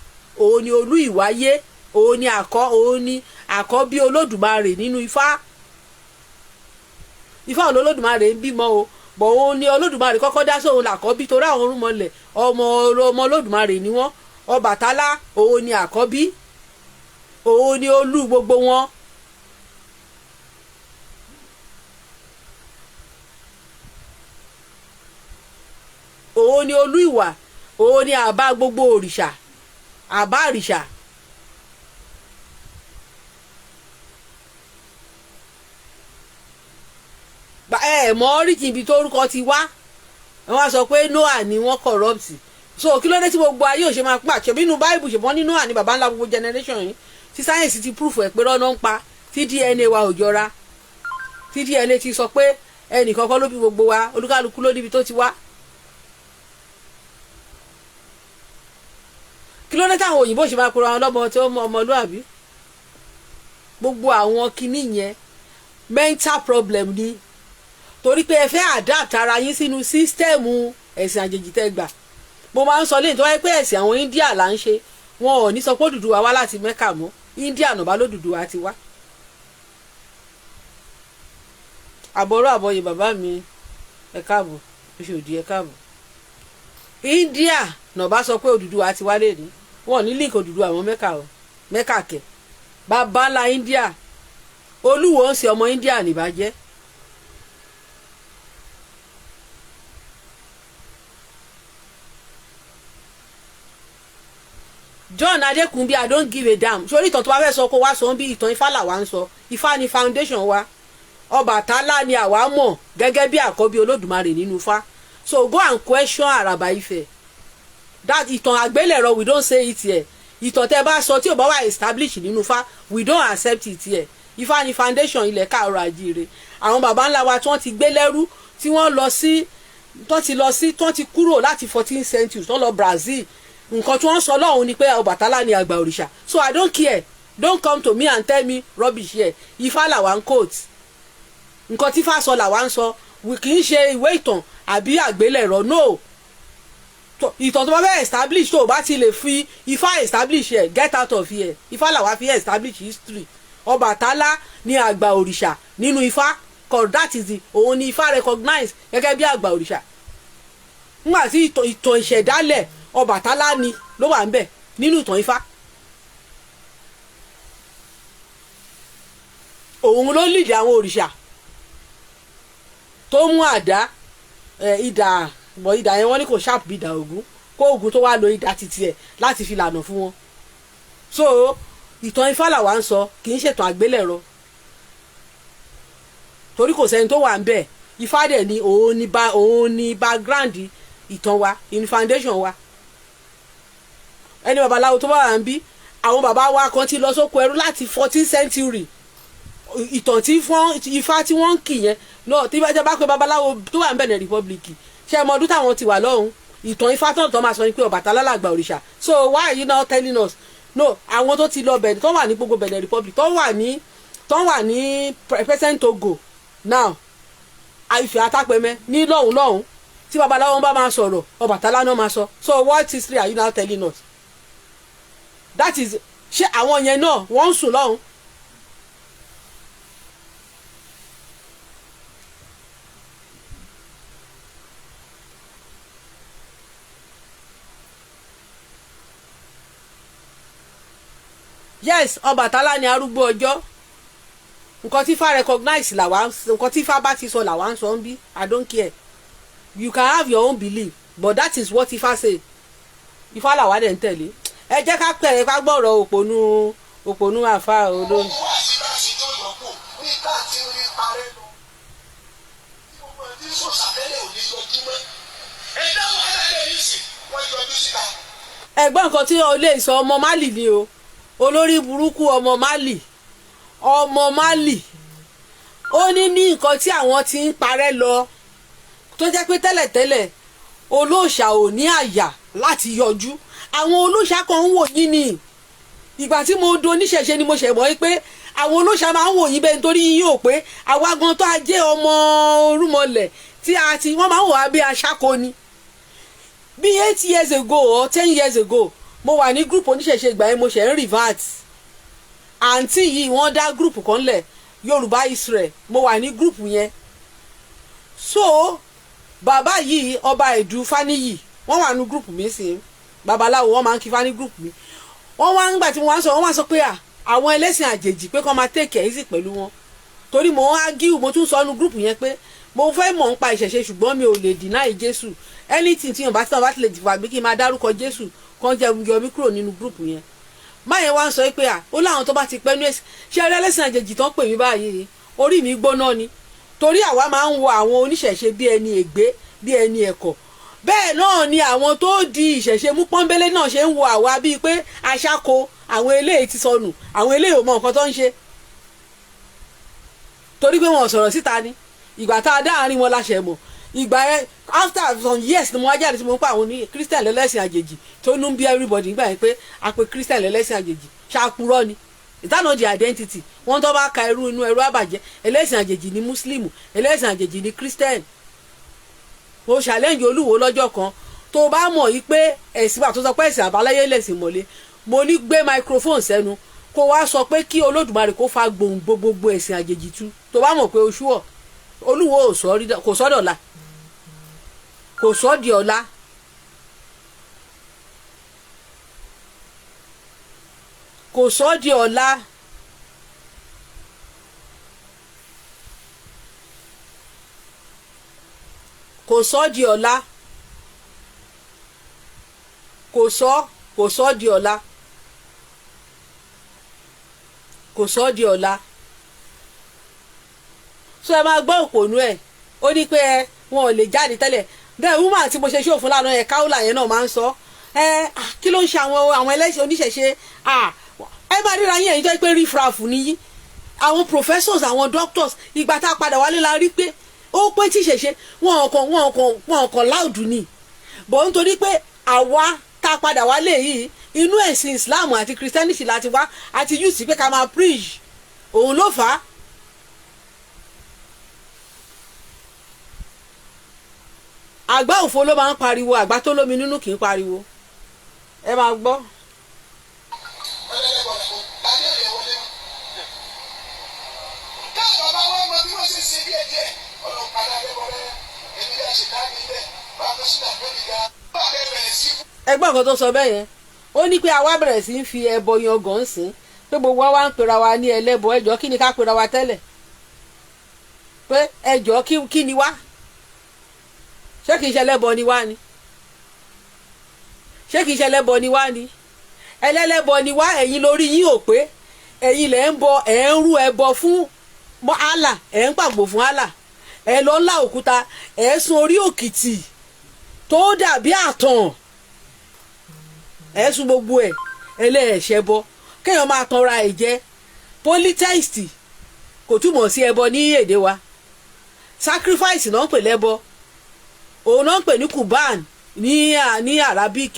òun ni olú ìwà ayé òun ni àkọ́bí Olódùmarè nínú Ifá olódùmarè ń bímọ o bọ̀ òun ni Olódùmarè kọ́kọ́ dá sóun làkọ́bí torí àwọn orúnmọlẹ̀ ọmọ Olódùmarè ni wọ́n Ọbàtálá òun ni àkọ́bí òun ni olú gbogbo wọn òun ni olú ìwà òun ni àbá gbogbo òrìṣà àbá àrìṣà mọ oríkì ibi tó orúkọ ti wá wọ́n sọ pé Noah ni wọ́n corrupt so kí ló dé tí gbogbo ayé ò ṣe máa pàṣẹ nínú Bible ṣùgbọ́n ní Noah ni baba ńlá gbogbo generation yìí tí sáyẹ̀nsì ti proof ẹ̀ pé rọ́nà ń pa tí DNA wa ò jọra tí DNA ti sọ pé ẹnì kankan ló bí gbogbo wa olúkálukú ló níbi tó ti wá kí ló dé táwọn òyìnbó ṣe máa kóra wọn lọ́mọ tí ó mọ ọmọlúàbí gbogbo àwọn kinní yẹn mental problem ni torí pé ẹ fẹ́ adapt ara yín sínú sísítẹ́ẹ̀mù ẹ̀sìn àjèjì tẹ́ gbà mo máa ń sọ lẹ́yìn tó wáyé pé ẹ̀sìn àwọn India là ń ṣe wọn ò ní sọ pé Odùduwà wá láti Mẹ́kà mọ́ India nàbà lódùduwà ti wá. àbọ̀rọ̀ àbọ̀yè bàbá mi ẹ káàbọ̀ Oṣòdì ẹ káàbọ̀ India nàbà sọ pé Odùduwà ti wá lẹ́ni wọn ò ní link Odùduwà mọ́ Mẹ́kà o Mẹ́kà kẹ̀ bàbá ńlá India Olúwo ń ṣe ọmọ India nìbàjẹ́. John Adekunbi I don't give a damn sórí ìtàn tó bá fẹ́ sọ kó wá sọ bí ìtàn Ifá làwa ń sọ Ifá ni foundation wa Ọbàtálá ni àwa mọ̀ gẹ́gẹ́ bí àkọ́bí Olódùmarè nínú Ifá so go and question Àràbà Ifẹ̀ that ìtàn àgbélẹ̀rọ we don't say it here ìtàn tẹ́ bá sọ tí ò bá wà establish nínú Ifá we don't accept it here Ifá ni foundation ilẹ̀ Káàárọ̀ Àjíire àwọn baba ńlá wa tí wọ́n ti gbé lẹ́rú tí wọ́n ti kúrò láti 14th century tó lọ Brazil nǹkan tí wọ́n sọ lọ́hùn ni pé Ọbàtálá ni àgbà òrìṣà so I don't care don't come to me and tell me rubbish here Ifá làwa ń quote nǹkan tí Ifá sọ làwa ń sọ kì í ṣe ìwé ìtàn àbí àgbélẹ̀rọ no ìtàn tó bá fẹ́ establish tó o bá ti lè fi Ifá establish here get out of here Ifá làwa fi establish history Ọbàtálá ni àgbà òrìṣà nínú Ifá cause that is the òun ni Ifá recognize gẹ́gẹ́ bí àgbà òrìṣà nígbà tí ìtàn ìṣẹ̀dálẹ̀ Ọbàtálá ni ló wà ń bẹ̀ nínú ìtàn Ifá. òun ló lìdí àwọn òrìṣà tó mú àdá idà bọ̀ idà yẹn wọ́n ní kò ṣáàpù bí idà Ògún kó Ògún tó wá lo idà títí ẹ̀ láti fi lànà fún wọn. so ìtàn Ifá làwa ń sọ kì í ṣètàn àgbélẹ̀rọ torí kò sẹ́ni tó wà ń bẹ̀. Ifá dẹ̀ ni òun ni background ìtàn wa in foundation wa. ẹni babaláwo tó bá wà ń bí àwọn bàbá wa kan ti lọ sóko ẹrú láti 14th century. ìtàn tí Ifá tí wọ́n ń kì yẹn náà tí bá pé babaláwo tó wà ń Benin Republic ṣe ọmọ ọdún táwọn ti wà lọ́hùn ìtàn Ifá tó máa sọ ni pé Ọbàtálá làgbà òrìṣà. so why are you now telling us no àwọn tó ti lọ Benin tó wà ní gbogbo Benin Republic tó wà ní present Togo now Ifẹ̀ Atápẹ̀mẹ́ ní lọ́hùn tí babaláwo bá máa sọ̀rọ̀ Ọbàtálá náà máa sọ. so what history are you now telling us? that is ṣé àwọn yẹn náà wọ́n ń sùn lọ́hùn. yes Ọbàtálá ni arúgbó ọjọ́ nǹkan tí Ifá recognize làwa nǹkan tí Ifá bá ti sọ làwa ń sọ ń bí. I don't care, you can have your own belief but that is what Ifá say. Ifá làwa dẹ̀ ń tẹ̀lé. ẹ jẹ́ ká pẹ̀rẹ̀ ká gbọ́rọ̀ òpònú àfa olóhùn. ẹ̀gbọ́n nǹkan tí o lè sọ ọmọ Málì ni o olórí burúkú ọmọ Málì ó ní nǹkan tí àwọn ti ń parẹ́ lọ tó jẹ́ pé tẹ́lẹ̀tẹ́lẹ̀ olóòṣà ò ní àyà láti yọjú àwọn olóòṣà kan ń wò yín ni ìgbà tí mo do oníṣẹ̀ṣe ni mo ṣẹ̀ mọ̀ pé àwọn olóòṣà máa ń wò yín bẹ́ẹ̀ nítorí yín ò pé àwa gan tó a jẹ́ ọmọ orúmọlẹ̀ tí wọ́n máa ń wò wá bí aṣáko ni. bí 8 years ago or 10 years ago mo wà ní group oníṣẹ̀ṣe ìgbà yẹn mo ṣẹ̀ ń revert àǹtí yìí wọ́n dá group kan lẹ̀ Yorùbá Israel mo wà ní group yẹn. so bàbá yìí ọba Ẹ̀dù Fáníyì wọ́n wà ní group mi sí babaláwo wọ́n máa ń kí Fání group mi. wọ́n wá ń gbà tí wọ́n wá sọ pé àwọn ẹlẹ́sìn àjèjì pé kọ́ máa take it easy pẹ̀lú wọn torí mo wá gíw mo tún sọ ọ́nù group yẹn pé mo fẹ́ mọ̀ ń pa ìṣẹ̀ṣe ṣùgbọ́n mi ò lè deny Jésù anything tí yorùbá tí wọn bá ti lè dìbò àbí kí n máa dárúkọ Jésù kan jẹ yọmí kúrò nínú group yẹn. máyẹn wá ń sọ pé ó láwọn tó bá ti pẹ́ ní èsì ṣé ẹlẹ́sìn àjèjì tán pè mí báyìí orí mi gbóná ni torí àwa máa ń wo àwọn oníṣẹ̀ṣe bí ẹni ègbé bí ẹni ẹ̀kọ́ bẹ́ẹ̀ náà ni àwọn tó di ìṣẹ̀ṣe mú pọ́nbélé náà ṣe ń wo àwa bíi pé aṣáko àwọn eléyìí ti sọnù àwọn eléyìí ò mọ nǹkan tó ń ṣe torí pé wọn sọ̀rọ̀ síta ni ìgbà tá a dá àárín wọn láṣẹ mọ̀ ìgbà yẹn after some years ni mo wá jáde tí mo ń pa àwọn ní Christian lẹ́lẹ́sìn àjèjì tó ń bí everybody nígbà yẹn pé a pe Christian lẹ́lẹ́sìn àjèjì ṣàpurọ́ ni is that not the identity wọ́n tó bá ka inú ẹrú àbàjẹ́ ẹlẹ́sìn àjèjì ni Muslim ẹlẹ́sìn àjèjì ni Christian. mo challenge Olúwo lọ́jọ́ kan tó bá mọ̀ yí pé ẹ̀sìn bá tó sọ pé ẹ̀sìn àbáláyé lẹ̀sìn mọ́lé mo ní gbé microphone sẹ́nu kó wá sọ pé kí Olódùmarè kó fa gbòǹgbò gbogbo ẹ̀sìn àjèjì tú tó bá mọ̀ pé oṣù ọ̀ Olúwo kò sọ́dọ̀ la kò sọ́ di ọ̀la kò sọ́ di ọ̀la kò sọ́ di ọ̀la kò sọ́ di ọ̀la kò sọ́ di ọ̀la so ẹ máa gbọ́ òpònú ẹ̀ ó ní pé wọn ò lè jáde tẹ́lẹ̀ bẹ́ẹ̀ woman tí mo ṣe ṣòfò lánàá ẹ̀ káwùlà yẹn náà máa ń sọ kí ló ń ṣe àwọn ẹlẹ́sìn oníṣẹ̀ṣe ẹ máa ríra yín ẹ̀yin tó pé rífrafù níyí àwọn professors àwọn doctors ìgbà tá a padà wálé la rí pé ó pé tí ìṣẹ̀ṣe wọn kàn láùdù ni bọ̀ nítorí pé àwa tá a padà wálé yìí inú ẹ̀sìn Islam àti Christianity láti wá àti yù sí pé ká máa preach òun ló fà á. àgbá òfo ló máa ń pariwo àgbá tó lómi nínú kì í pariwo ẹ máa gbọ́. ẹgbọ́n kan tó sọ bẹ́ẹ̀ yẹn ó ní pé àwa bẹ̀rẹ̀ sí í fi ẹbọ yangàn sìn pé gbogbo wa ń pera wa ní ẹlẹ́bọ ẹjọ́ kí ni ká pera wa tẹ́lẹ̀ pé ẹjọ́ kí ni wá ṣé kìí ṣe ẹlẹ́bọ ni wá ni ṣé kìí ṣe ẹlẹ́bọ ni wá ni ẹlẹ́lẹ́bọ ni wá ẹ̀yin lórí yín ò pé ẹ̀yin lẹ̀ ń bọ ẹ̀ ń rú ẹbọ fún Allah ẹ̀ ń pàgbò fún Allah ẹ̀ lọ ńlá òkúta ẹ̀ sun orí òkìtì tó dàbí àtàn ẹ̀ sun gbogbo ẹ̀ ẹlẹ́ẹ̀ṣẹ̀ bọ kéèyàn máa tanra ẹ̀ jẹ polytheist kò túmọ̀ sí ẹbọ ní èdè wa sacrifice náà ń pè lẹ́bọ òun náà ń pè ní kuban ní arabic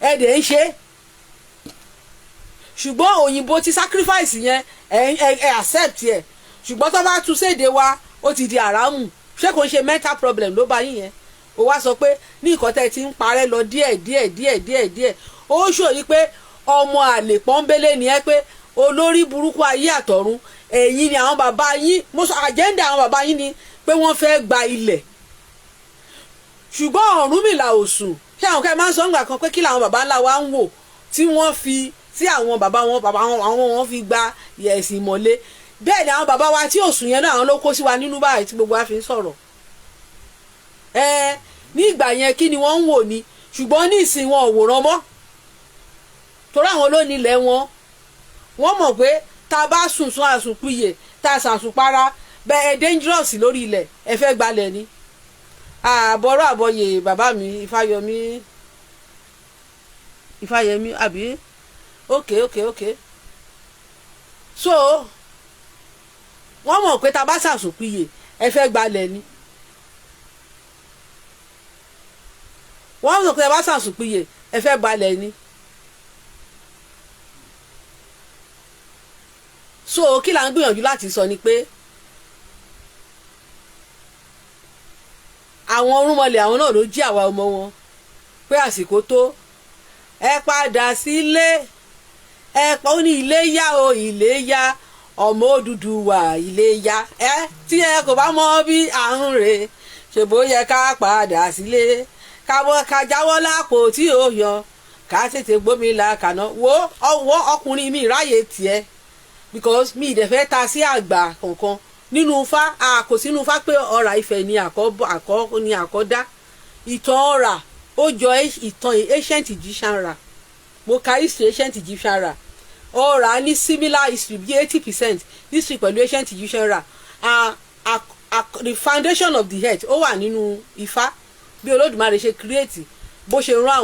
ẹ̀dẹ̀ ń ṣe ṣùgbọ́n òyìnbó ti sacrifice yẹn ẹ accept ẹ̀ ṣùgbọ́n tó bá tún séde wa ó ti di àràmù ṣé kò ń ṣe mental problem ló bá yín yẹn ó wá sọ pé ní nǹkan tẹ́ ti ń parẹ́ lọ díẹ̀ ó ṣòyí pé ọmọ àlè pọ́nbélé ni ẹ pé olórí burúkú ayé àtọ̀run ẹ̀yin ni àwọn bàbá yín mo sọ àjẹ́ndà àwọn bàbá yín ni pé wọ́n fẹ́ gba ilẹ̀ ṣùgbọ́n Ọ̀rúnmìlà ò sùn ṣé àwọn kẹ́ máa ń sọ ńgbà kan pé kí làwọn bàbá ńlá wa ń wò tí wọ́n fi tí àwọn bàbá wọn fi gba ẹ̀sìn ìmọ̀lé bẹ́ẹ̀ ni àwọn bàbá wa tí ò sùn yẹn náà àwọn ló kó sí wa nínú báyìí tí gbogbo wa fi ń sọ̀rọ̀ ní ìgbà yẹn kí ni wọ́n ń wò ni ṣùgbọ́n ní ìsìn wọn ò wòran mọ́ torí àwọn ló nílẹ̀ wọ́n mọ̀ pé tá a bá sùn àsùnpìyè tá a sàsùnpara bẹ́ẹ̀ dangerous lórí ilẹ̀ ẹ fẹ́ gbalẹ̀ ni àbọ̀rọ̀ àbọ̀yè bàbá mi Ifáyẹmí àbí okay so wọ́n mọ̀ pé tá a bá sàsùnpìyè ẹ fẹ́ gbalẹ̀ ni wọ́n mọ̀ pé tá a bá sàsùnpìyè ẹ fẹ́ gbalẹ̀ ni. so kí là ń gbìyànjú láti sọ ni pé àwọn orúnmọlẹ̀ àwọn náà ló jí àwa ọmọ wọn pé àsìkò tó ẹ padà sílé ẹ pọ̀ ní ilé yá o ilé yá ọmọ Odùduwà ilé yá tí ẹ kò bá mọ bí àrùn rè ṣèbó yẹ ká padà sílé ká jáwọ́ lápò tí ó yan ká tètè gbómi la kàná wo ọwọ́ ọkùnrin mi ráyè tiẹ̀ because mi ìdẹ̀fẹ́ ta sí àgbà kankan nínú Ifá kò sínú Ifá pé ọ̀rà Ifẹ̀ ni àkọ́dá ìtàn ọ̀rà ó jọ ìtàn ancient Egyptian ra mo ka history ancient Egyptian ra ọ̀rà ní similar history bí 80% history pẹ̀lú ancient Egyptian ra the foundation of the earth ó wà nínú Ifá bí Olódùmarè ṣe create bó ṣe rán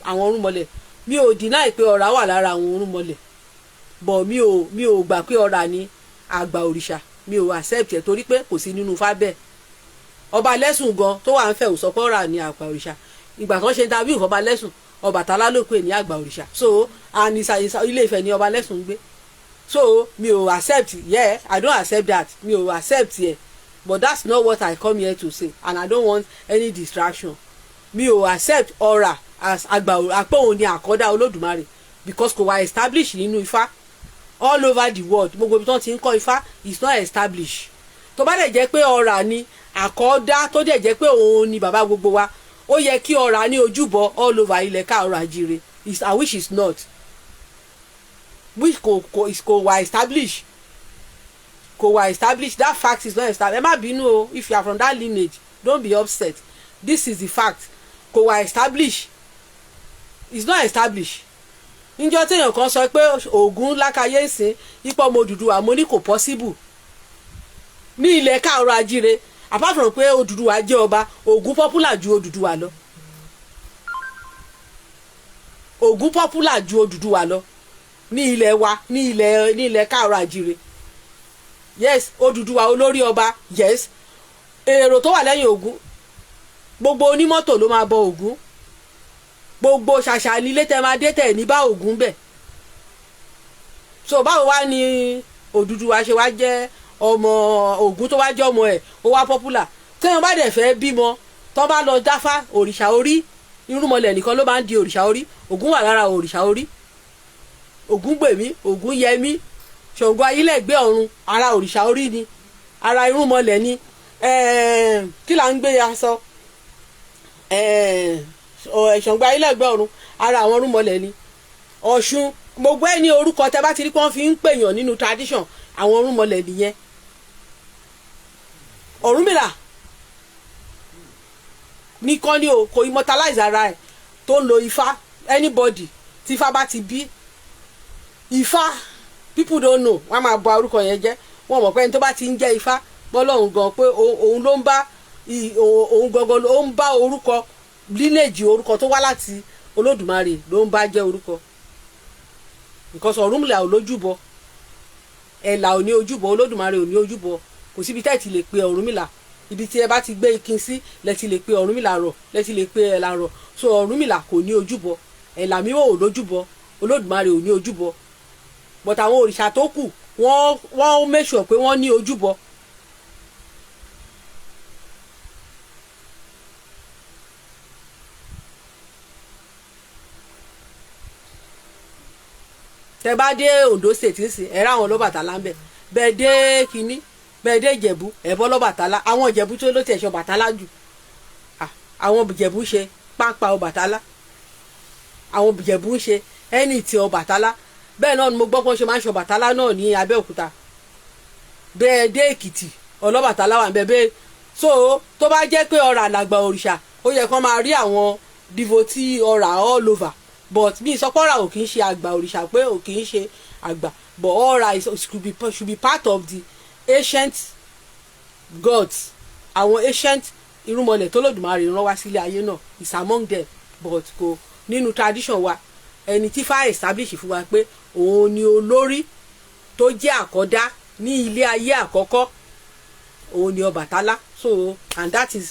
àwọn orúnmọlẹ̀ mi ò deny pé ọ̀rà wà lára àwọn orúnmọlẹ̀ bọ̀ mi ò gbà pé ọ̀rà ni àgbà òrìṣà mi ò accept ẹ̀ torí pé kò sí nínú Ifá bẹ́ẹ̀ ọba lẹ́sùn gan tó wà ń fẹ́ òsọpọ̀ ọ̀rà ni àgbà òrìṣà ìgbà kan ṣe interview fọba lẹ́sùn Ọbàtálá ló pè ní àgbà òrìṣà so Ilé Ifẹ̀ ni ọba lẹ́sùn gbé so mi ò accept I don't accept that mi ò accept yẹ but that's not what I come here to say and I don't want any distraction mi ò accept ọ̀rà as àgbà àpòhùn ni àkọ́dá Olódùmarè because kò wá establish nínú Ifá all over the world gbogbo ibi tó ti ń kọ́ Ifá is not established tó bá dẹ̀ jẹ́ pé ọ̀rà ni àkọ́dá tó dẹ̀ jẹ́ pé òun ni bàbá gbogbo wa ó yẹ kí ọ̀rà ní ojúbọ all over ilẹ̀ káàárọ̀ àjíire I wish it's not which kò wá establish that fact is not established ẹ má bínú o if you are from that lineage don't be upset this is the fact kò wá establish it's not established níjọ́ téèyàn kan sọ pé Ògún lákàyè ìsìn ipò ọmọ Odùduwà mo ní kò possible ní ilẹ̀ káàárọ̀ àjíire apart from pé Odùduwà jẹ́ ọba Ògún popular ju Odùduwà lọ Ògún popular ju Odùduwà lọ ní ilẹ̀ wa ní ilẹ̀ káàárọ̀ àjíire yes Odùduwà olórí ọba yes èrò tó wà lẹ́yìn Ògún gbogbo onímọ́tò ló máa bọ Ògún gbogbo ṣàṣà nílé tẹ máa dé tẹ ní bá Ògún bẹ̀ so báwo wá ní Odùduwà ṣe wá jẹ́ ọmọ Ògún tó wá jẹ́ ọmọ ẹ̀ ó wá popular téèyàn bá dẹ̀ fẹ́ bímọ tó bá lọ dáfá òrìṣà orí irúnmọlẹ̀ nìkan ló máa ń di òrìṣà orí Ògún wà lára òrìṣà orí Ògúngbèmí Ògúnyẹmí Ṣàngó Ayílẹ̀gbé ọ̀run ara òrìṣà orí ni ara irúnmọlẹ̀ ni kí là ń gbé ya sọ Ṣàngó Ayélẹ́gbẹ́ ọ̀run ara àwọn irúnmọlẹ̀ ni. Ọ̀ṣun gbogbo ẹ̀ ní orúkọ tẹ́ bá ti rí pé wọ́n fi ń pèèyàn nínú tradition àwọn irúnmọlẹ̀ nìyẹn. Ọ̀rúnmìlà nìkan ni o kò immortalize ara ẹ̀ tó ń lo Ifá. Anybody tí Ifá bá ti bí Ifá people don't know wọ́n á máa bà orúkọ yẹn jẹ́. Wọ́n mọ̀ pé ẹni tó bá ti ń jẹ́ Ifá bọ́lọ́hun gan pé òun ló ń bá òun gangan ló ń bá orúkọ lineage orúkọ tó wá láti Olódùmarè ló ń bá jẹ́ orúkọ. Because Ọ̀rúnmìlà ò lójúbọ, Ẹ̀là ò ní ojúbọ, Olódùmarè ò ní ojúbọ. Kò síbi tẹ́ ti lè pe Ọ̀rúnmìlà. Ibi tí ẹ bá ti gbé ikin sí lẹ ti lè pe Ọ̀rúnmìlà rọ̀, lẹ ti lè pe Ẹ̀là rọ̀. So Ọ̀rúnmìlà kò ní ojúbọ, Ẹ̀là mímọ́ ò lójúbọ, Olódùmarè ò ní ojúbọ. But àwọn òrìṣà tó kù wọ́n make sure pé wọ́n ní ojúbọ. Tẹ́ bá dé Ondo state ń sìn ẹ rá àwọn Ọlọ́bàtálá ń bẹ. Bẹ́ẹ̀ dé kínní bẹ́ẹ̀ dé Ìjẹ̀bú ẹ bọ́ Ọlọ́bàtálá. Àwọn Ìjẹ̀bú tó ló tiẹ̀ ṣe Ọbàtálá jù. Àwọn Ìjẹ̀bú ṣe pápá Ọbàtálá. Àwọn Ìjẹ̀bú ń ṣe ẹni tí Ọbàtálá. Bẹ́ẹ̀ náà ni mo gbọ́ pé wọ́n ṣe máa ń ṣe Ọbàtálá náà ní Abẹ́òkúta. Bẹ́ẹ̀ dé Èkìtì Ọlọ́bàtálá wà ń bẹ bẹ́ẹ̀. So tó bá jẹ́ pé ọ̀rà àlàgbà òrìṣà ó yẹ kó máa rí àwọn devotee ọ̀rà all over. But bí ìsọpọ̀ra ò kì í ṣe àgbà òrìṣà pé ò kì í ṣe àgbà, but ọ̀rà should be part of the ancient gods. Àwọn ancient irúnmọlẹ̀ tó lòdùmarè rán wá sílé ayé náà is among them. But kò nínú tradition wa ẹni tí Ifá establish fún wa pé òun ni olórí tó jẹ́ àkọ́dá ní ilé ayé àkọ́kọ́, òun ni Ọbàtálá. So and that is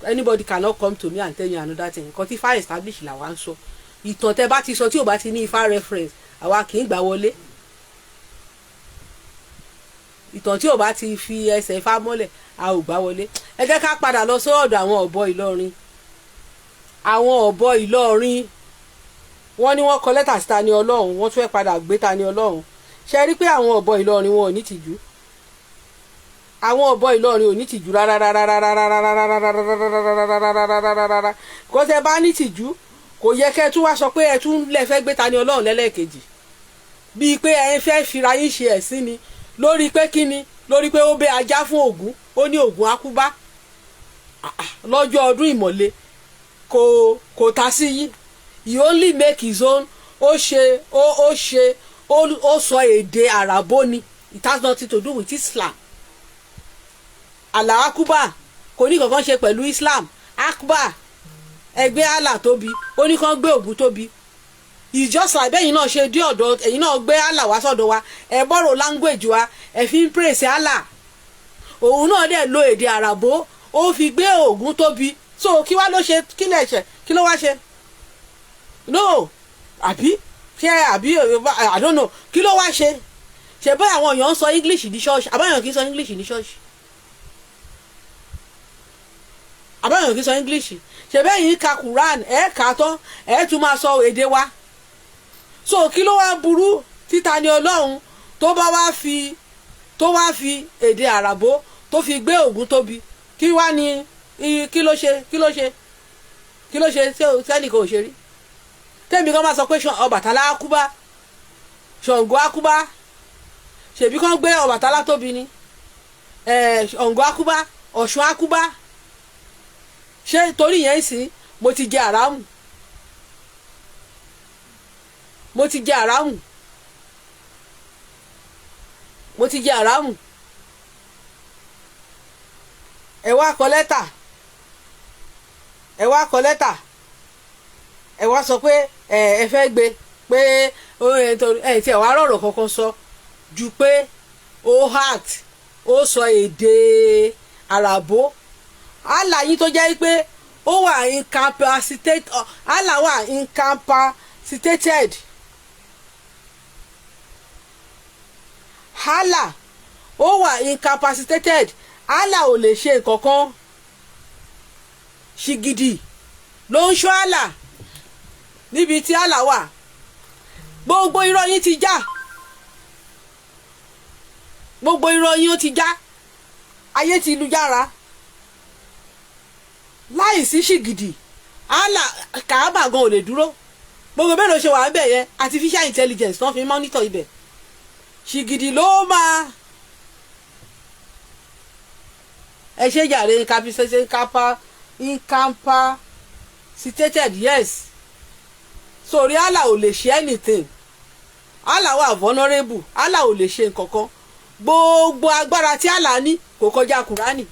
anybody cannot come to me and tell me another thing. Nǹkan tí Ifá establish là wá ń sọ. Ìtàn tẹ́ bá ti sọ tí ò bá ti ní Ifá reference àwa kì í gbà wọlé. Ìtàn tí ò bá ti fi ẹsẹ̀ Ifá mọ́lẹ̀ a ò gbà wọlé. Ẹ jẹ́ ká padà lọ sí ọ̀dọ̀ àwọn ọ̀bọ Ìlọrin. Àwọn ọ̀bọ Ìlọrin wọ́n ní wọ́n kọ lẹ́tà sí Tani Olohun, wọ́n tún fẹ́ padà gbé Tani Olohun. Ṣe rí pé àwọn ọ̀bọ Ìlọrin wọn ò ní tìjú. Àwọn ọ̀bọ Ìlọrin ò ní tìjú rárá. Kò tẹ́ bá ní tìjú kò yẹ kẹ́ tún wá sọ pé ẹ tún lè fẹ́ gbé Tani Olohun lẹ́lẹ́kejì. Bíi pé ẹ fẹ́ fira yín ṣe ẹ̀sín ni lórí pé kíni, lórí pé ó bẹ ajá fún Ògún, ó ní Ògún akúbá lọ́jọ́ ọdún ìmọ̀le kò ta sí yín. He only make his own. Ó sọ èdè àràbó ni. It has nothing to do with Islam. Allah akúbá kò ní kankan ṣe pẹ̀lú Islam. Akúbá ẹgbẹ́ Allah tóbi, ó ní kàn gbé Ògún tóbi. It's just like bẹ́yìn náà ṣe dé ọ̀dọ̀ ẹ̀yin náà gbé Allah wá sọ́dọ̀ wa, ẹ bọ́rọ̀ language wa, ẹ fi ń praise Allah. Òun náà dẹ̀ lo èdè àràbó, ó fi gbé Ògún tóbi. So kí wá ló ṣe, kí lè ṣe, kí ló wá ṣe? No, àbí I don't know, kí ló wá ṣe? Ṣe bẹ́ẹ̀ àwọn èèyàn ń sọ English ní ṣọ́ọ̀ṣì, àbáyàn kì í sọ English ní ṣọ́ọ̀ṣì. Àbáyàn kì í sọ English. Ṣe bẹ́ẹ̀ yìí ka Quran, kà tán, tún máa sọ èdè wa. So kí ló wá burú tí Tani Olohun tó wá fi èdè àràbó tó fi gbé Ògún tóbi? Kí wá ní kí ló ṣe sẹ́nìkan ò ṣe rí? Tẹ́mi kan máa sọ pé Ọbàtálá akúbá, Ṣàngó akúbá, ṣèbí kan gbé Ọbàtálá tóbi ni, Ṣàngó akúbá, Ọ̀ṣun akúbá. Ṣé torí yẹn sì mo ti jẹ àràmù? Ẹ wá kọ lẹ́tà, ẹ wá sọ pé ẹ fẹ́ gbé pé tí ẹ wá rọ̀rọ̀ kankan sọ ju pé ó sọ èdè àràbó. Allah yín tó jẹ́ pé ó wà incapacitated. Allah wà incapacitated. Allah ó wà incapacitated. Allah ò lè ṣe nǹkan kan. Ṣìgìdì ló ń ṣọ́ Allah níbi tí Allah wà. Gbogbo irọ́ yín ti já. Gbogbo irọ́ yín ó ti já. Ayé ti lu jára. Láìsí ṣìgìdì Allah Kaaba gan ò lè dúró gbogbo bẹ́ẹ̀ ló ṣe wà bẹ́ẹ̀ yẹn artificial intelligence wọ́n fi monitor ibẹ̀ ṣìgìdì ló máa ẹ ṣe jàre incapacitated yes sórí Allah ò lè ṣe anything Allah wà vulnerable Allah ò lè ṣe nǹkan kan gbogbo agbára tí Allah ní kò kọjá Kùránì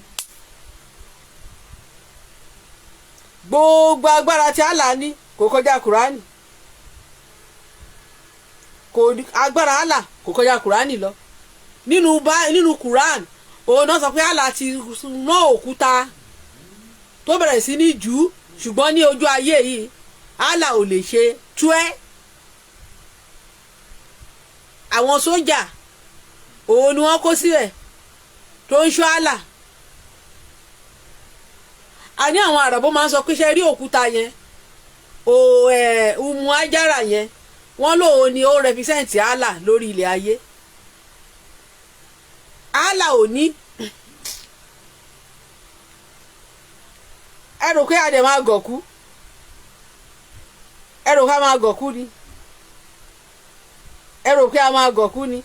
gbogbo agbára tí Allah ní kò kọjá Kùránì agbára Allah kò kọjá Kùránì lọ nínú Kùránì òun náà sọ pé Allah ti rán òkúta tó bẹ̀rẹ̀ sí ní jù ú ṣùgbọ́n ní ojú ayé yìí Allah ò lè ṣe túẹ́ àwọn sójà òun ni wọ́n kó síbẹ̀ tó ń ṣọ́ Allah a ní àwọn àràbọ̀ máa ń sọ pé ṣe rí òkúta yẹn umu ajára yẹn wọ́n lóun ni ó rẹpísẹ́ǹtì Allah lórí ilẹ̀ ayé Allah ò ní ẹrù pé adẹ̀ máa gọ̀kú ẹrù ká máa gọ̀kú ni ẹrù pé a máa gọ̀kú ni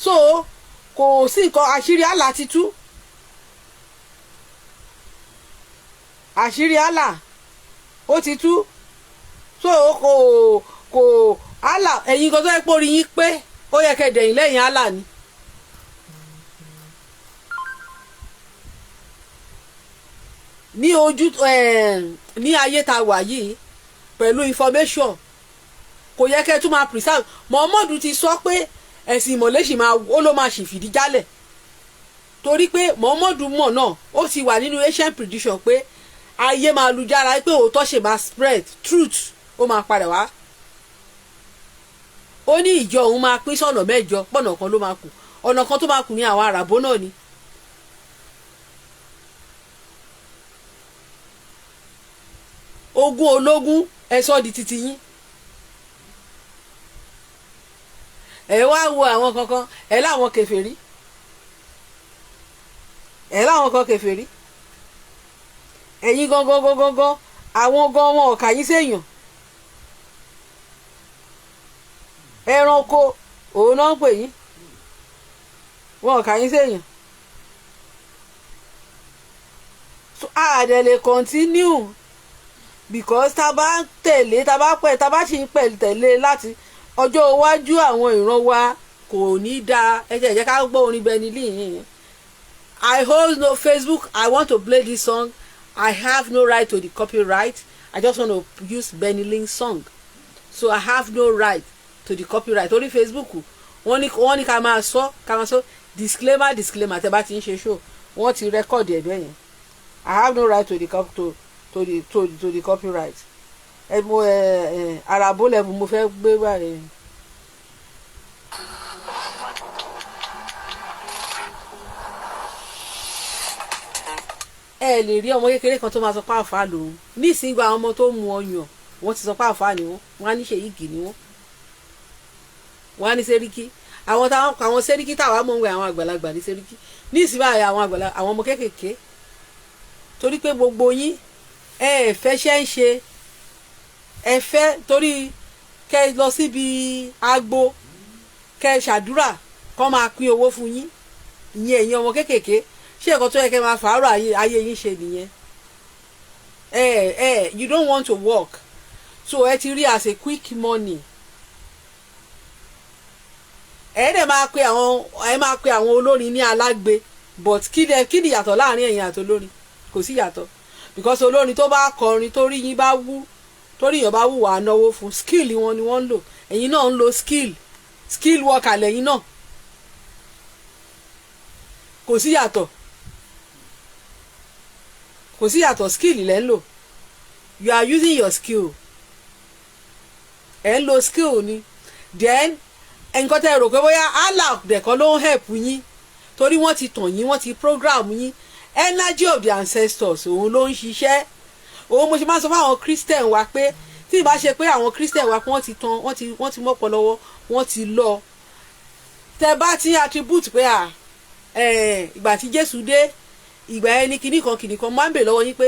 so kò sí nǹkan àṣírí Allah ti tú àṣírí Allah ó ti tú so kò Allah ẹ̀yin kan tó yẹ pé orí yín pé ó yẹ kẹ́ dẹ̀yìn lẹ́yìn Allah ni. ní ojú ní ayé tá wà yìí pẹ̀lú information kò yẹ kẹ́ tún máa preserve Muhammadu ti sọ pé ẹ̀sìn ìmọ̀lẹ́sì ó ló máa sì fìdí jálẹ̀ torí pé Muhammadu mọ̀ náà ó ti wà nínú ancient prediction pé ayé máa lu jára pé òótọ́ ṣe máa spread truth ó máa padà wá ó ní ìjọ òun máa pín sọ̀nà mẹ́jọ pọ̀nà kan ló máa kù ọ̀nà kan tó máa kù ní àwọn àràbó náà ni. ogún ológun ẹ sọ di titi yín ẹ wá wo àwọn kankan ẹ láwọn kèfèrí ẹ láwọn kan kèfèrí ẹ̀yin gangan àwọn gan wọn ọ̀kà yín séèyàn ẹranko òun náà ń pè yín wọn ọ̀kà yín séèyàn so àdẹ̀ lè continue because tá bá tẹ̀lé tá bá ṣì ń tẹ̀lé láti ọjọ́ iwájú àwọn ìran wa kò ní dáa ẹ jẹ́ ká gbọ́ orin Benny yìí I hold no Facebook I want to play this song I have no right to the copyright I just want to use Benny Lee's song so I have no right to the copyright orí Facebook wọ́n ní ká máa sọ disclaimer tẹ́ bá ti ń ṣe show wọ́n ti record ẹ̀ bẹ́ẹ̀ yẹn I have no right to the copyright àràbó lẹ́bù mo fẹ́ gbé báyìí. ẹ lè rí ọmọ kékeré kan tó máa sọ pé àfáà lòun nísìnyí gba àwọn ọmọ tó mu ọyàn wọ́n ti sọ pé àfáà ni wọ́n á ní ṣèyíkì ni wọ́n á ní sẹ́ríkì àwọn sẹ́ríkì táwa mọ̀ ń wẹ̀ àwọn àgbàlagbà ní sẹ́ríkì nísìnyí báyìí àwọn ọmọ kékèké torí pé gbogbo yín ẹ fẹ́ ṣe ń ṣe ẹ fẹ́ torí kẹ́ lọ síbi agbo kẹ́ ṣàdúrà kọ́ máa pín owó fún yín ìyẹn ẹ̀yin ọmọ kékèké ṣé ẹ̀kọ́ tó yẹ kẹ́ máa fàárọ̀ ayé yín ṣe nìyẹn you don't want to work so ẹ ti rí as a quick money ẹ dẹ̀ máa pe àwọn olórin ní alágbe but kí ni yàtọ̀ láàrin ẹ̀yin àti olórin kò sí yàtọ̀ because olórin tó bá kọrin torí yín bá wú torí èèyàn bá wù wá náwó fún skill wọn ni wọ́n ń lò ẹ̀yin náà ń lo skill worker lẹ́yìn náà kò sí yàtọ̀ skill lẹ́ ń lò you are using your skill ẹ̀ ń lo skill ni then nǹkan tẹ́ rò pé bóyá Allah dẹ̀kan ló ń help yín torí wọ́n ti tàn yín wọ́n ti program yín energy of the ancestors òun ló ń ṣiṣẹ́ òun mo ṣe máa ń sọ fún àwọn Christian wa pé tí ìbá ṣe pé àwọn Christian wa pé wọ́n ti mọ́pọ̀ lọ́wọ́ wọ́n ti lọ tẹ́ bá ti attribute pé ìgbà tí Jésù dé ìgbà ẹni kìnnìkan máa ń bè lọ́wọ́ yín pé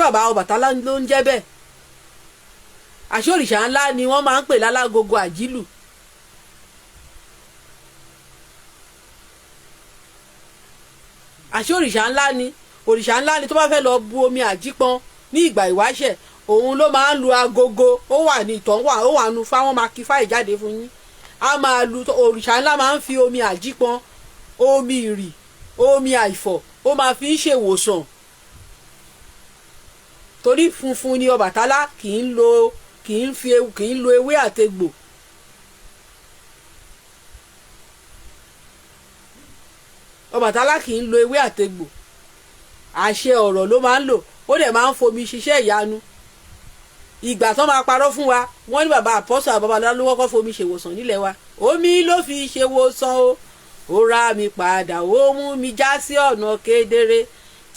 bàbá Ọbàtálá ló ń jẹ́ bẹ́ẹ̀ àṣé òrìṣà ńlá ni wọ́n máa ń pè lálágogo àjílù. àṣé òrìṣà ńlá ni tó bá fẹ́ lọ bu omi àjípọn ní ìgbà ìwáṣẹ̀ òun ló máa ń lu agogo ó wà ní ìtàn ó wà nu fáwọn máa kí fáì jáde fún yín a máa lu òrìṣà ńlá máa ń fi omi àjípọn omi ìrì omi àìfọ̀ ó máa fi ń ṣèwòsàn torí funfun ni Ọbàtálá kì í lo ewé àtegbò. Ọbàtálá kì í lo ewé àtegbò àṣẹ ọ̀rọ̀ ló máa ń lò, ó dẹ̀ máa ń fomi ṣiṣẹ́ ìyanu. Ìgbà tó máa parọ́ fún wa wọ́n ní bàbá àpọ́sọ̀ àbábalá ló kọ́kọ́ fomi ṣèwòsàn nílẹ̀ wa, omi ló fi ṣèwòsàn o, ó ra mi padà ó mú mi já sí ọ̀nà kedere,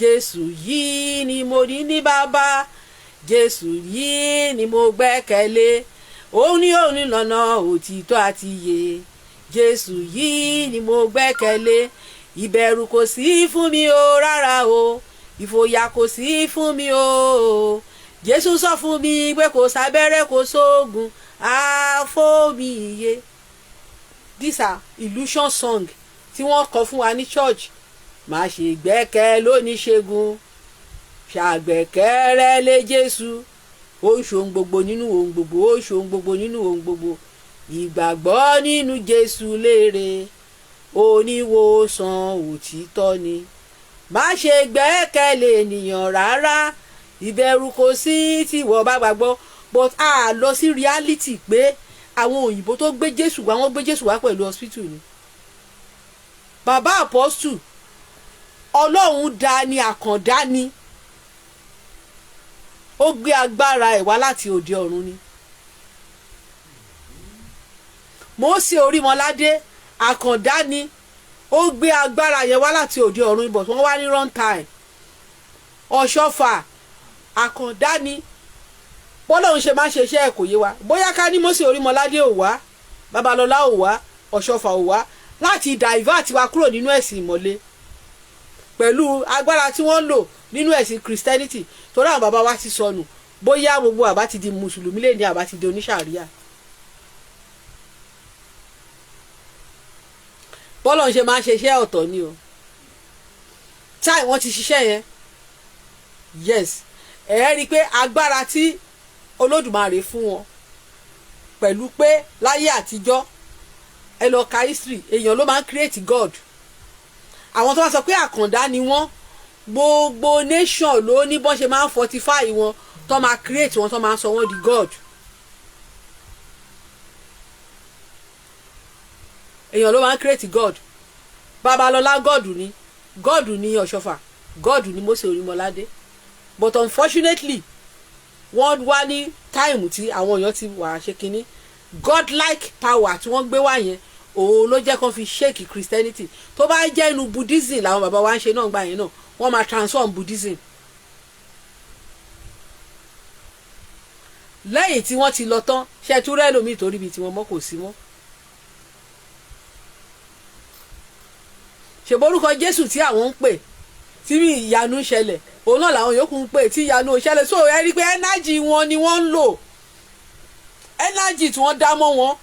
Jésù yìí ni mo ní ní bàbá, Jésù yìí ni mo gbẹ́kẹ̀lé, òun ní lọ́nà òtítọ́ àti ìyè, Jésù yìí ni mo gbẹ́kẹ̀lé, ìbẹ̀rù kò sí fún mi o rárá o, ìfòyà kò sí fún mi o, Jésù sọ fún mi pé kò sábẹ́rẹ́ kò sóògùn àfòmíye. These are illusion song tí wọ́n kọ fún wa ní church. Má ṣe gbẹ́kẹ̀ lóníṣègùn, ṣàgbẹ́kẹ̀rẹ́ lé Jésù, ó ń ṣohun gbogbo nínú ohun gbogbo, ó ń ṣohun gbogbo nínú ohun gbogbo, ìgbàgbọ́ nínú Jésù lérè, oníwòsàn òtítọ́ ni. Má ṣe gbẹ́kẹ̀lé ènìyàn rárá, ìbẹ̀rù kò sí tí wọ́n bá gbàgbọ́. But a lọ sí reality pé àwọn òyìnbó tó gbé Jésù wá, wọ́n gbé Jésù wá pẹ̀lú hospital ni. Bàbá apostle Ọlọ́run dá ní àkàndá ni, ó gbé agbára ẹ̀ wá láti òde ọ̀run ni. Mósè Orímọládé àkàndá ni, ó gbé agbára yẹn wá láti òde ọ̀run, but wọ́n wá ní wrong time. Ọ̀ṣọ́fà àkàndá ni, bọ́lọ́run ṣe máa ń ṣe iṣẹ́ ẹ̀ kò yé wa. Bóyá ká ní Mósè Orímọládé ò wá, Babalọ́lá ò wá, Ọ̀ṣọ́fà ò wá láti divert wa kúrò nínú ẹ̀sìn ìmọ̀le pẹ̀lú agbára tí wọ́n lò nínú ẹ̀sìn Christianity, torí àwọn bàbá wa ti sọnù, bóyá gbogbo àbá ti di mùsùlùmí lè ní àbá ti di oníṣàríà. Bọ́lọ́run ṣe máa ń ṣe iṣẹ́ ọ̀tọ̀ ni o. Táì wọ́n ti ṣiṣẹ́ yẹn, yes, rí i pé agbára tí Olódùmarè fún wọn pẹ̀lú pé láyé àtijọ́ ẹ lọ ka history, èèyàn ló máa ń create God. Àwọn tó wá sọ pé àkàndá ni wọ́n, gbogbo nation ló ní bọ́n ṣe máa ń fortify wọn, tó máa create wọn, tó máa sọ wọ́n di God. Èèyàn ló máa ń create God. Babalọ́lá God ni Ọ̀ṣọ́fà, God ni Mósè Orímọládé. But unfortunately wọ́n wá ní táìmù tí àwọn èèyàn ti wà ṣe kínní, godlike power tí wọ́n gbé wá yẹn òun ló jẹ́ kó fi shake Christianity. Tó bá jẹ́ inú Buddhism làwọn bàbá wa ń ṣe náà gbà yẹn náà, wọ́n máa transform Buddhism. Lẹ́yìn tí wọ́n ti lọ tán, ṣe túrẹ́ lómi torí ibi tí wọ́n mọ́ kò sí mọ́. Ṣèborúkọ Jésù tí àwọn ń pè tí ìyanu ń ṣẹlẹ̀, òun náà làwọn yòókù ń pè tí ìyanu ò ṣẹlẹ̀. So ẹ rí i pé energy wọn ni wọ́n ń lò, energy tí wọ́n dá mọ́ wọn,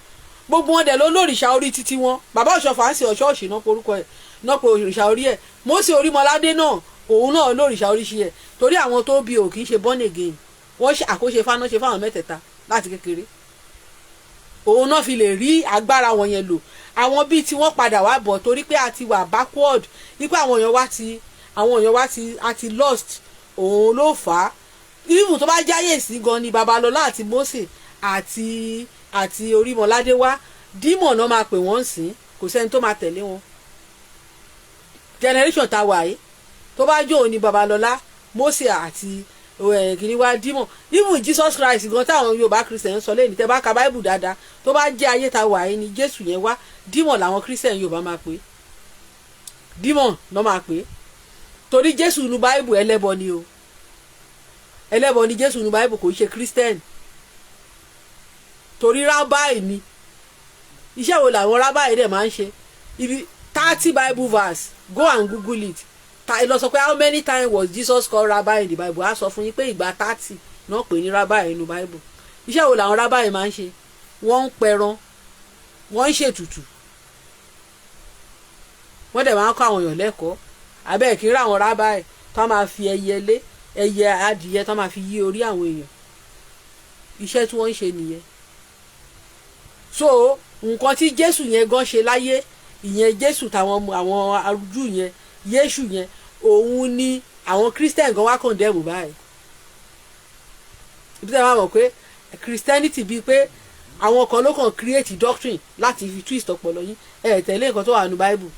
gbogbo wọn dẹ̀ ló lórìṣà orí títí wọn. Bàbá Ọ̀ṣọ́fà ń ṣe ọ̀ṣọ́ọ̀ṣì náà porúkọ ẹ̀ náà pé òrìṣà orí ẹ̀. Mósè Orímọládé náà òun náà lórìṣà oríṣi ẹ̀, torí àwọn tó bí ò kì í ṣe born again, wọ́n ṣe àkóṣe fáná ṣe fáwọn mẹ́tẹ̀ẹ̀ta láti kékeré. Òun náà fi lè rí agbára wọn yẹn lò. Àwọn bíi tí wọ́n padà wá bọ̀ torí pé a ti wà backward, wípé àwọn èèyàn wá ti lost, òun ló fà á. Even tó bá jáyè sí gan ni Babalọ́lá àti Mósè àti Orímọládé wá, dímọ̀ náà máa pè wọ́n sí, kò sẹ́ni tó máa tẹ̀lé wọn. Generation ta wà yìí, tó bá jó ní Babalọ́lá, Mósè àti kìíní wá dímọ̀. Even Jesus Christ gan táwọn Yorùbá Christian sọ lẹ́yìn tẹ́ bá ka Bible dáadáa, tó bá jẹ́ ayé ta wà yìí ni Jésù yẹn wá, dímọ̀ làwọn Christian Yorùbá máa pè, dímọ̀ náà máa pè, torí Jésù nu Bible ẹlẹ́bọ ni o, ẹlẹ́bọ ni Jésù nu Bible, kò ṣe Christian. Torí rábàì ni, iṣẹ́ wo làwọn rábàì dẹ̀ máa ń ṣe. Ibi 30 Bible verse, go and Google it. Lọ sọ pé how many times was Jesus called rabbi in the Bible? A sọ fún yín pé ìgbà 30 náà pè ní rabbi nínú Bible. Iṣẹ́ wo làwọn rabbi máa ń ṣe? Wọ́n ń pẹran, wọ́n ń ṣètùtù, wọ́n dẹ̀ máa ń kọ́ àwọn èèyàn lẹ́kọ̀ọ́. Àbẹ́ẹ̀ kí n rí àwọn rabbi tó máa fi ẹyẹ adìyẹ tó máa fi yí orí àwọn èèyàn. Iṣẹ́ tí wọ́n ń ṣe nìyẹn. So nǹkan tí Jésù yẹn gan ṣe láyé, ìyẹn Jésù táwọn àwọn arúgbó yẹn, Yéṣù yẹn, òun ni àwọn Christian gan wá condemn báyìí. Ibi tí a máa mọ̀ pé Christianity bíi pé àwọn kan ló kàn create doctrine láti fi twist ọpọlọ yín, tẹ̀lé nǹkan tó wà nínú Bible.